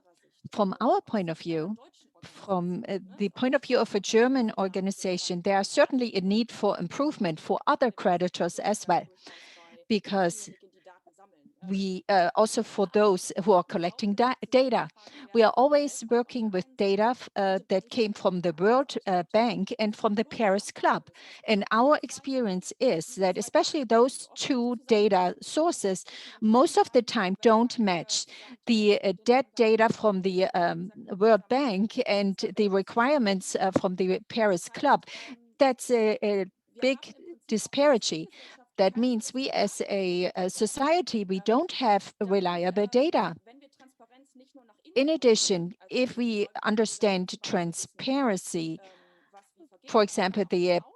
from our point of view, from the point of view of a German organization, there are certainly a need for improvement for other creditors as well, because we also for those who are collecting data. We are always working with data that came from the World Bank and from the Paris Club. And our experience is that especially those two data sources, most of the time don't match. The debt data from the World Bank and the requirements from the Paris Club, that's a big disparity. That means we as a society, we don't have reliable data. In addition, if we understand transparency, for example,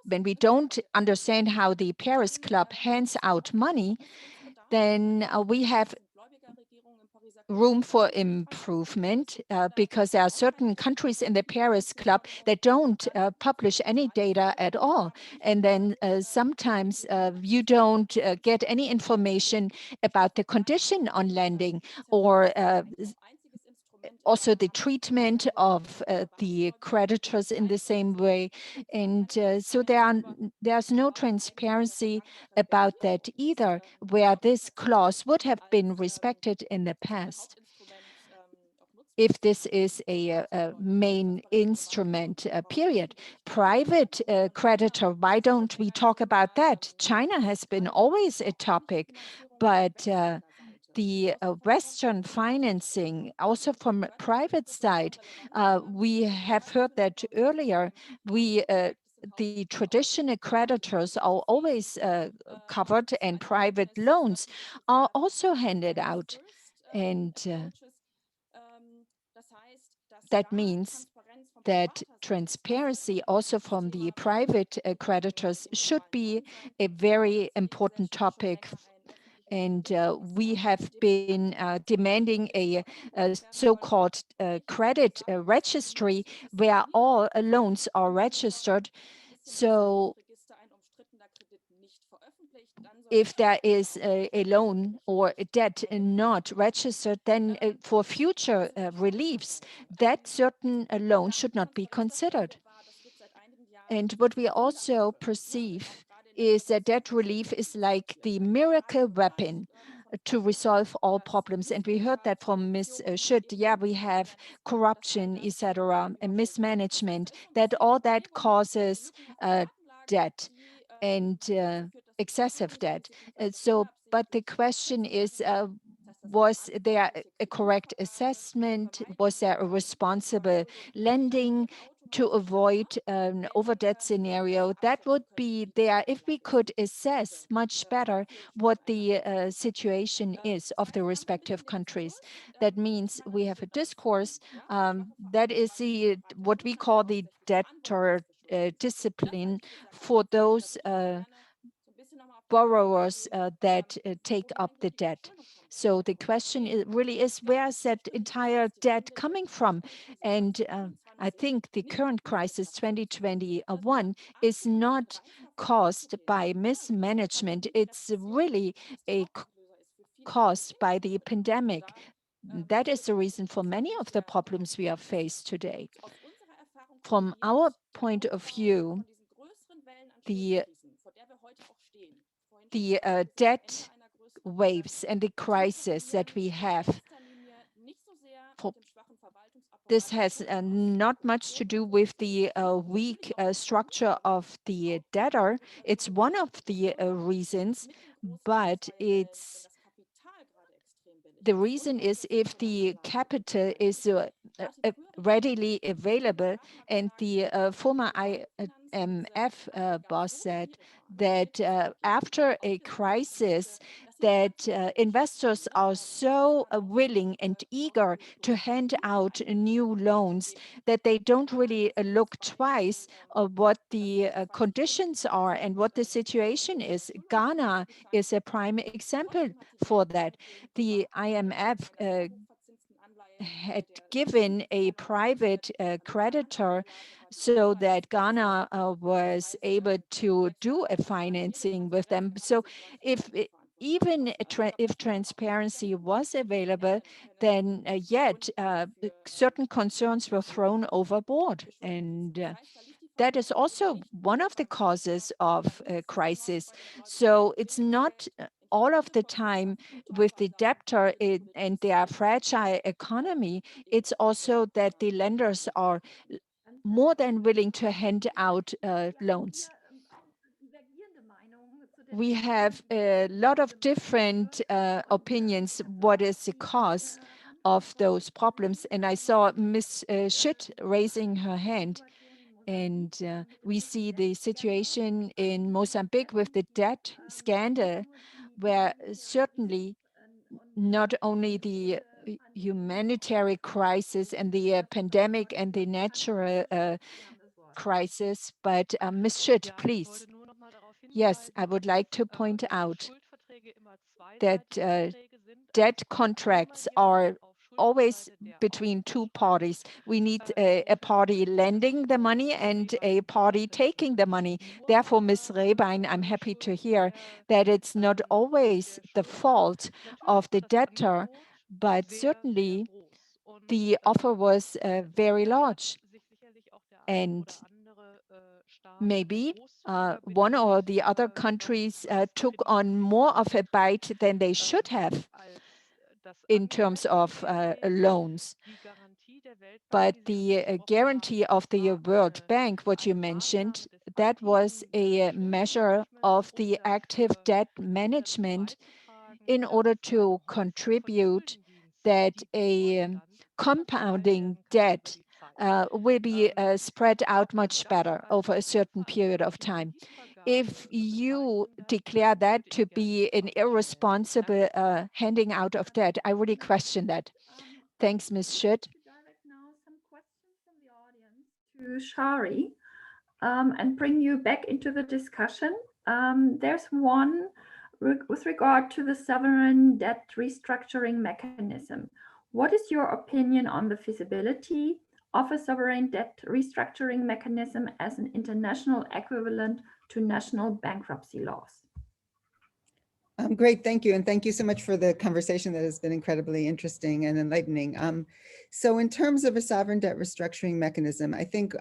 when we don't understand how the Paris Club hands out money, then we have room for improvement because there are certain countries in the Paris Club that don't publish any data at all. And then sometimes you don't get any information about the condition on lending or also the treatment of the creditors in the same way. And so there's no transparency about that either, where this clause would have been respected in the past. If this is a main instrument period. Private creditor, why don't we talk about that? China has been always a topic, but the Western financing, also from private side, we have heard that earlier. The traditional creditors are always covered, and private loans are also handed out. And that means that transparency also from the private creditors should be a very important topic. And we have been demanding a so-called credit registry where all loans are registered. So if there is a loan or a debt not registered, then for future reliefs, that certain loan should not be considered. And what we also perceive is that debt relief is like the miracle weapon to resolve all problems. And we heard that from Ms. Schütt. Yeah, we have corruption, etc., and mismanagement, that all that causes debt and excessive debt. But the question is, was there a correct assessment? Was there a responsible lending to avoid an over-debt scenario? That would be there if we could assess much better what the situation is of the respective countries. That means we have a discourse that is what we call the debtor discipline for those borrowers that take up the debt. So the question really is, where is that entire debt coming from? And I think the current crisis 2021 is not caused by mismanagement. It's really caused by the pandemic. That is the reason for many of the problems we are faced today. From our point of view, the debt waves and the crisis that we have, this has not much to do with the weak structure of the debtor. It's one of the reasons, but the reason is if the capital is readily available, and the former IMF boss said that after a crisis, that investors are so willing and eager to hand out new loans that they don't really look twice of what the conditions are and what the situation is. Ghana is a prime example for that. The IMF had given a private creditor so that Ghana was able to do a financing with them. So even if transparency was available, then yet certain concerns were thrown overboard. And that is also one of the causes of crisis. So it's not all of the time with the debtor and their fragile economy. It's also that the lenders are more than willing to hand out loans. We have a lot of different opinions what is the cause of those problems. And I saw Ms. Schütt raising her hand. And we see the situation in Mozambique with the debt scandal, where certainly not only the humanitarian crisis and the pandemic and the natural crisis, but Ms. Schütt, please. Yes, I would like to point out that debt contracts are always between two parties. We need a party lending the money and a party taking the money. Therefore, Ms. Rehbein, I'm happy to hear that it's not always the fault of the debtor, but certainly the offer was very large. And maybe one or the other countries took on more of a bite than they should have in terms of loans. But the guarantee of the World Bank, what you mentioned, that was a measure of the active debt management in order to contribute that a compounding debt will be spread out much better over a certain period of time. If you declare that to be an irresponsible handing out of debt, I really question that. Thanks, Ms. Schütt. Now some questions from the audience to Shari and bring you back into the discussion. There's one with regard to the sovereign debt restructuring mechanism. What is your opinion on the feasibility of a sovereign debt restructuring mechanism as an international equivalent to national bankruptcy laws? Great, thank you. And thank you so much for the conversation that has been incredibly interesting and enlightening. So in terms of a sovereign debt restructuring mechanism, I think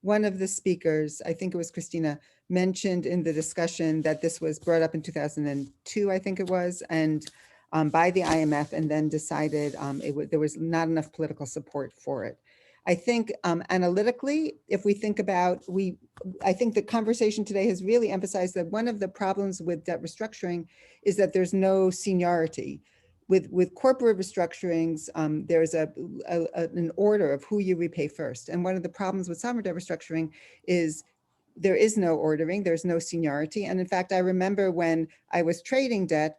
one of the speakers, I think it was Christina, mentioned in the discussion that this was brought up in 2002, I think it was, and by the IMF, and then decided there was not enough political support for it. I think analytically, if we think about, I think the conversation today has really emphasized that one of the problems with debt restructuring is that there's no seniority. With corporate restructurings, there's an order of who you repay first. And one of the problems with sovereign debt restructuring is there is no ordering, there's no seniority. And in fact, I remember when I was trading debt,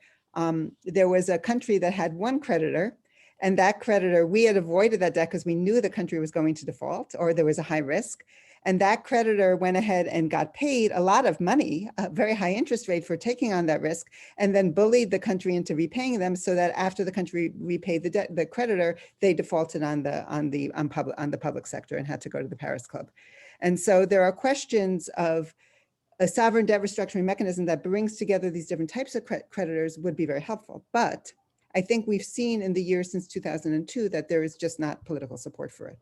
there was a country that had one creditor, and that creditor, we had avoided that debt because we knew the country was going to default or there was a high risk. And that creditor went ahead and got paid a lot of money, a very high interest rate for taking on that risk, and then bullied the country into repaying them, so that after the country repaid the debt, the creditor, they defaulted on the public sector and had to go to the Paris Club. And so there are questions of a sovereign debt restructuring mechanism that brings together these different types of creditors would be very helpful. But I think we've seen in the years since 2002 that there is just not political support for it.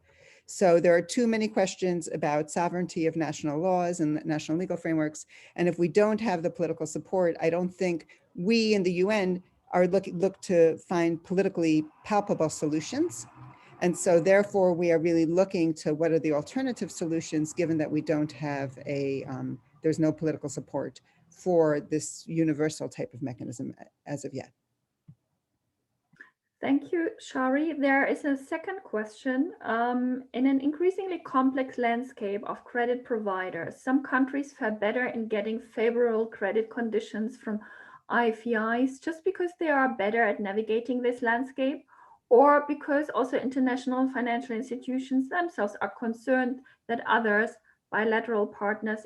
So there are too many questions about sovereignty of national laws and national legal frameworks. And if we don't have the political support, I don't think we in the UN are look to find politically palpable solutions. And so therefore we are really looking to what are the alternative solutions, given that we don't have there's no political support for this universal type of mechanism as of yet. Thank you, Shari. There is a second question. In an increasingly complex landscape of credit providers, some countries fare better in getting favorable credit conditions from IFIs just because they are better at navigating this landscape, or because also international financial institutions themselves are concerned that others, bilateral partners,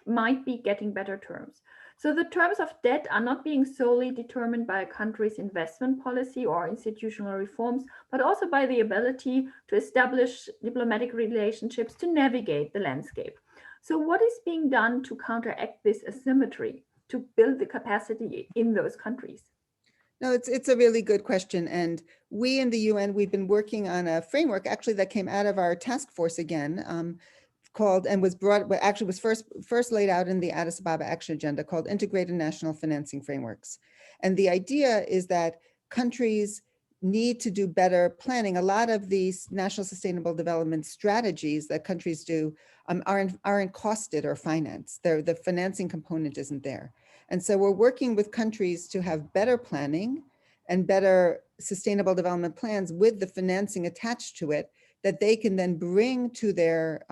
might be getting better terms. So the terms of debt are not being solely determined by a country's investment policy or institutional reforms, but also by the ability to establish diplomatic relationships to navigate the landscape. So what is being done to counteract this asymmetry, to build the capacity in those countries? No, it's a really good question. And we in the UN, we've been working on a framework actually that came out of our task force again, called and was brought, but actually was first laid out in the Addis Ababa Action Agenda, called Integrated National Financing Frameworks. And the idea is that countries need to do better planning. A lot of these national sustainable development strategies that countries do aren't costed or financed. The financing component isn't there. And so we're working with countries to have better planning and better sustainable development plans with the financing attached to it, that they can then bring to their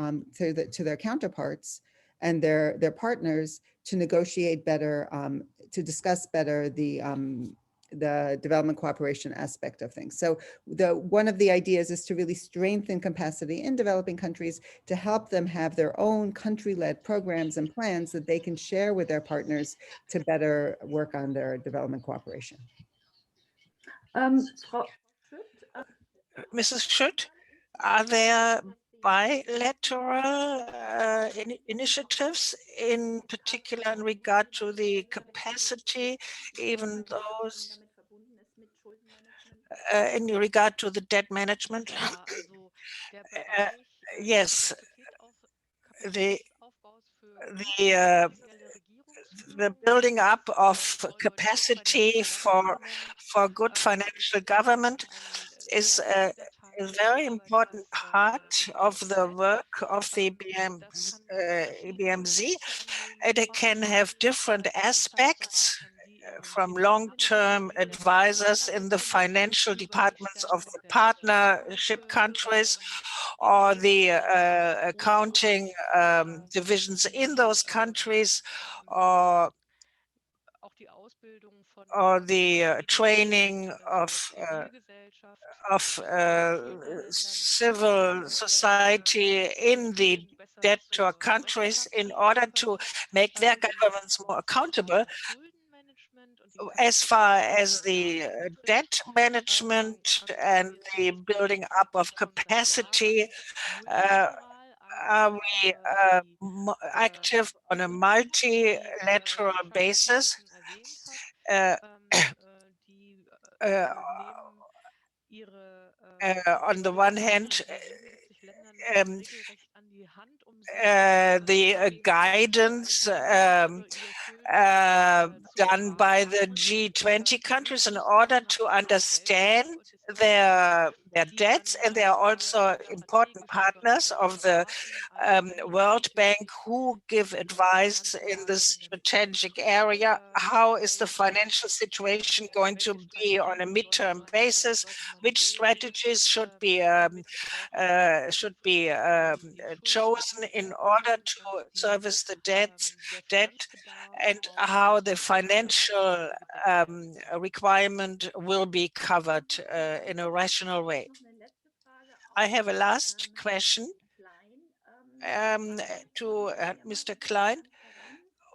counterparts and their partners to negotiate better, to discuss better the development cooperation aspect of things. So one of the ideas is to really strengthen capacity in developing countries to help them have their own country-led programs and plans that they can share with their partners to better work on their development cooperation. Mrs. Schütt, are there bilateral initiatives, in particular in regard to the capacity, even those in regard to the debt management? Yes, the building up of capacity for good financial government is a very important part of the work of the EBMZ. It can have different aspects, from long-term advisors in the financial departments of the partnership countries, or the accounting divisions in those countries, or the training of civil society in the debtor countries in order to make their governments more accountable as far as the debt management and the building up of capacity. Are we active on a multilateral basis? On the one hand, guidance done by the G20 countries in order to understand their debts, and they are also important partners of the World Bank who give advice in the strategic area. How is the financial situation going to be on a midterm basis? Which strategies should be chosen in order to service the debt, and how the financial requirement will be covered in a rational way. I have a last question to Mr. Klein.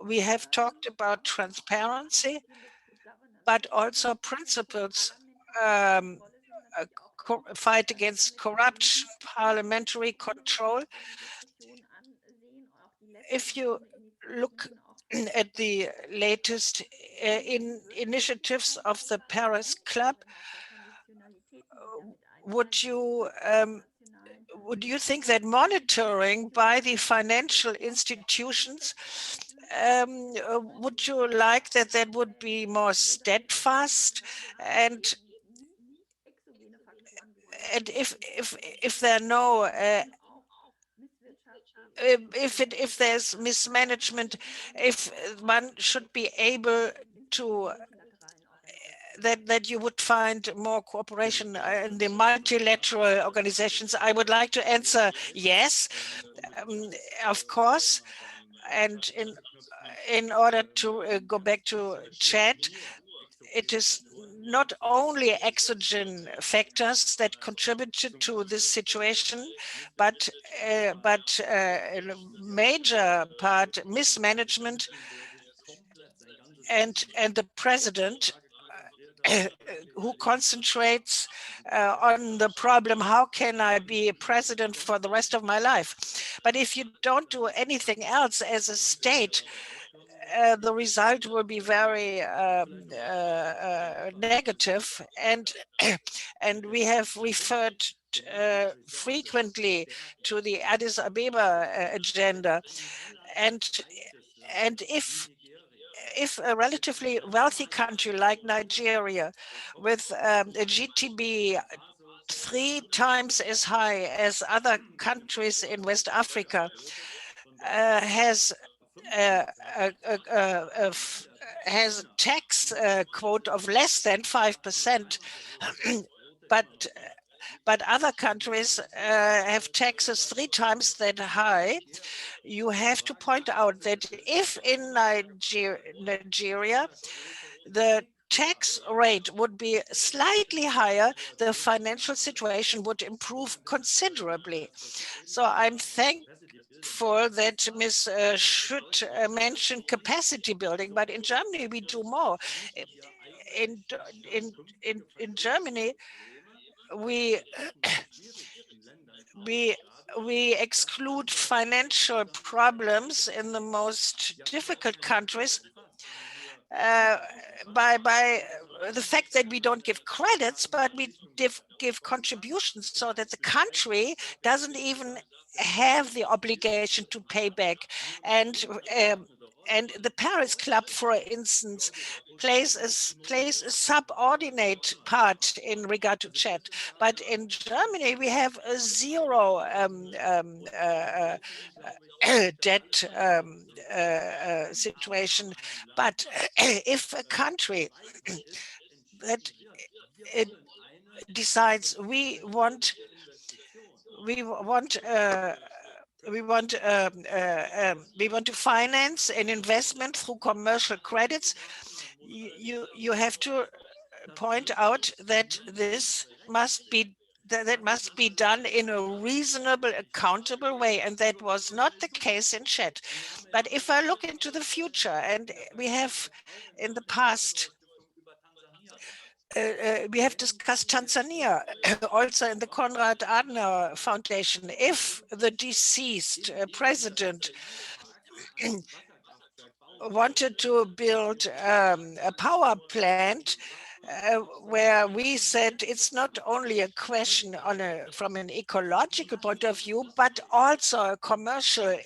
We have talked about transparency, but also principles, fight against corruption, parliamentary control. If you look at the latest initiatives of the Paris Club, would you think that monitoring by the financial institutions, would you like that would be more steadfast, and if there are no if there's mismanagement, if one should be able to that you would find more cooperation in the multilateral organizations? I would like to answer yes, of course. And in order to go back to Chad, it is not only exogenous factors that contributed to this situation, but in a major part mismanagement, and the president who concentrates on the problem, how can I be a president for the rest of my life? But if you don't do anything else as a state, the result will be very negative. And and we have referred frequently to the Addis Ababa agenda, and if a relatively wealthy country like Nigeria, with a GDP 3 times as high as other countries in West Africa, has has a tax quote of less than 5%, but other countries have taxes 3 times that high. You have to point out that if in Nigeria the tax rate would be slightly higher, the financial situation would improve considerably. So I'm thankful that Ms. Schütt mentioned capacity building, but in Germany we do more. In Germany, we exclude financial problems in the most difficult countries by the fact that we don't give credits, but we give contributions, so that the country doesn't even have the obligation to pay back. And the Paris Club, for instance, plays a subordinate part in regard to Chad. But in Germany, we have a zero debt situation. But if a country that it decides we want to finance an investment through commercial credits, you have to point out that this must be done in a reasonable, accountable way, and that was not the case in Chad. But if I look into the future, and we have in the past we have discussed Tanzania, also in the Konrad-Adenauer Foundation. If the deceased president wanted to build a power plant where we said it's not only a question from an ecological point of view, but also a commercial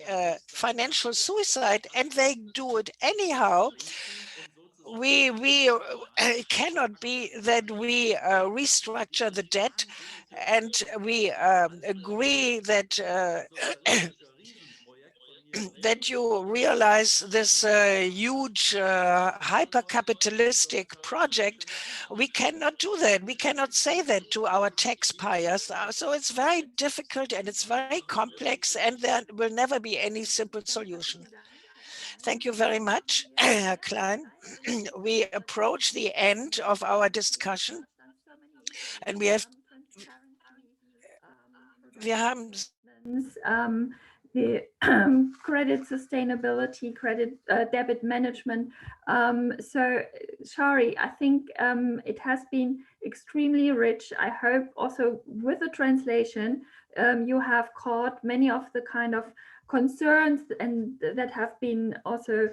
financial suicide, and they do it anyhow. It cannot be that we restructure the debt and we agree that that you realize this huge hyper-capitalistic project. We cannot do that. We cannot say that to our taxpayers. So it's very difficult and it's very complex, and there will never be any simple solution. Thank you very much, Herr Klein. We approach the end of our discussion, and we have the credit sustainability, credit debit management. So Shari, I think it has been extremely rich. I hope also with the translation, you have caught many of the kind of concerns and that have been also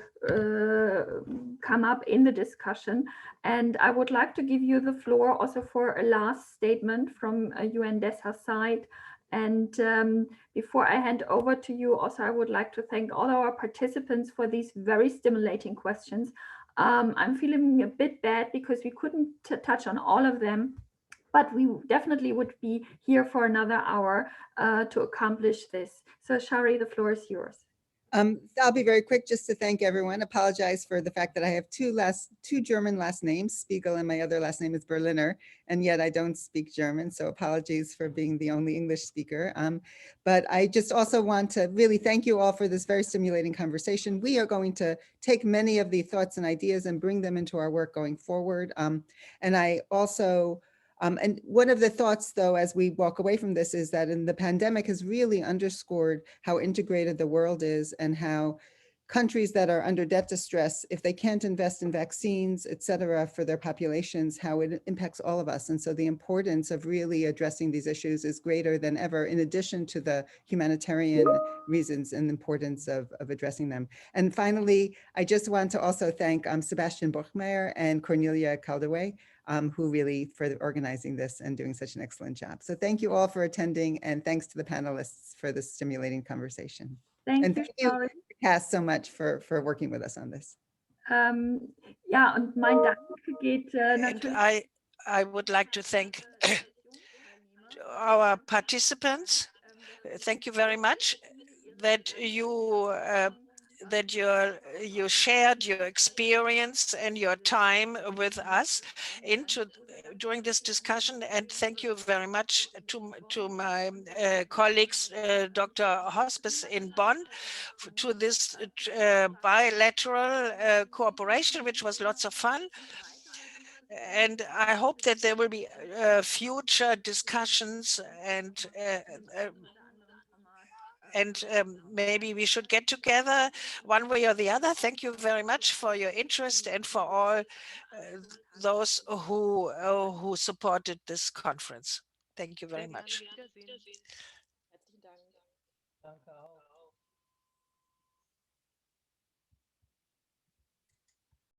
come up in the discussion. And I would like to give you the floor also for a last statement from UN DESA side. And before I hand over to you, also, I would like to thank all our participants for these very stimulating questions. I'm feeling a bit bad because we couldn't touch on all of them, but we definitely would be here for another hour to accomplish this. So Shari, the floor is yours. I'll be very quick just to thank everyone. Apologize for the fact that I have two German last names, Spiegel, and my other last name is Berliner, and yet I don't speak German. So apologies for being the only English speaker. But I just also want to really thank you all for this very stimulating conversation. We are going to take many of the thoughts and ideas and bring them into our work going forward. And I also, and one of the thoughts, though, as we walk away from this is that the pandemic has really underscored how integrated the world is and how countries that are under debt distress, if they can't invest in vaccines, et cetera, for their populations, how it impacts all of us. And so the importance of really addressing these issues is greater than ever, in addition to the humanitarian reasons and importance of addressing them. And finally, I just want to also thank Sebastian Buchmeier and Cornelia Caldaway, who really for organizing this and doing such an excellent job. So thank you all for attending, and thanks to the panelists for this stimulating conversation. Thank you, Cass, so much for working with us on this. Ja, und mein Dank geht natürlich. I would like to thank our participants. Thank you very much that you shared your experience and your time with us during this discussion, and thank you very much to my colleagues, Dr. Hospice in Bonn, to this bilateral cooperation, which was lots of fun. And I hope that there will be future discussions, and maybe we should get together one way or the other. Thank you very much for your interest and for all those who supported this conference. Thank you very much.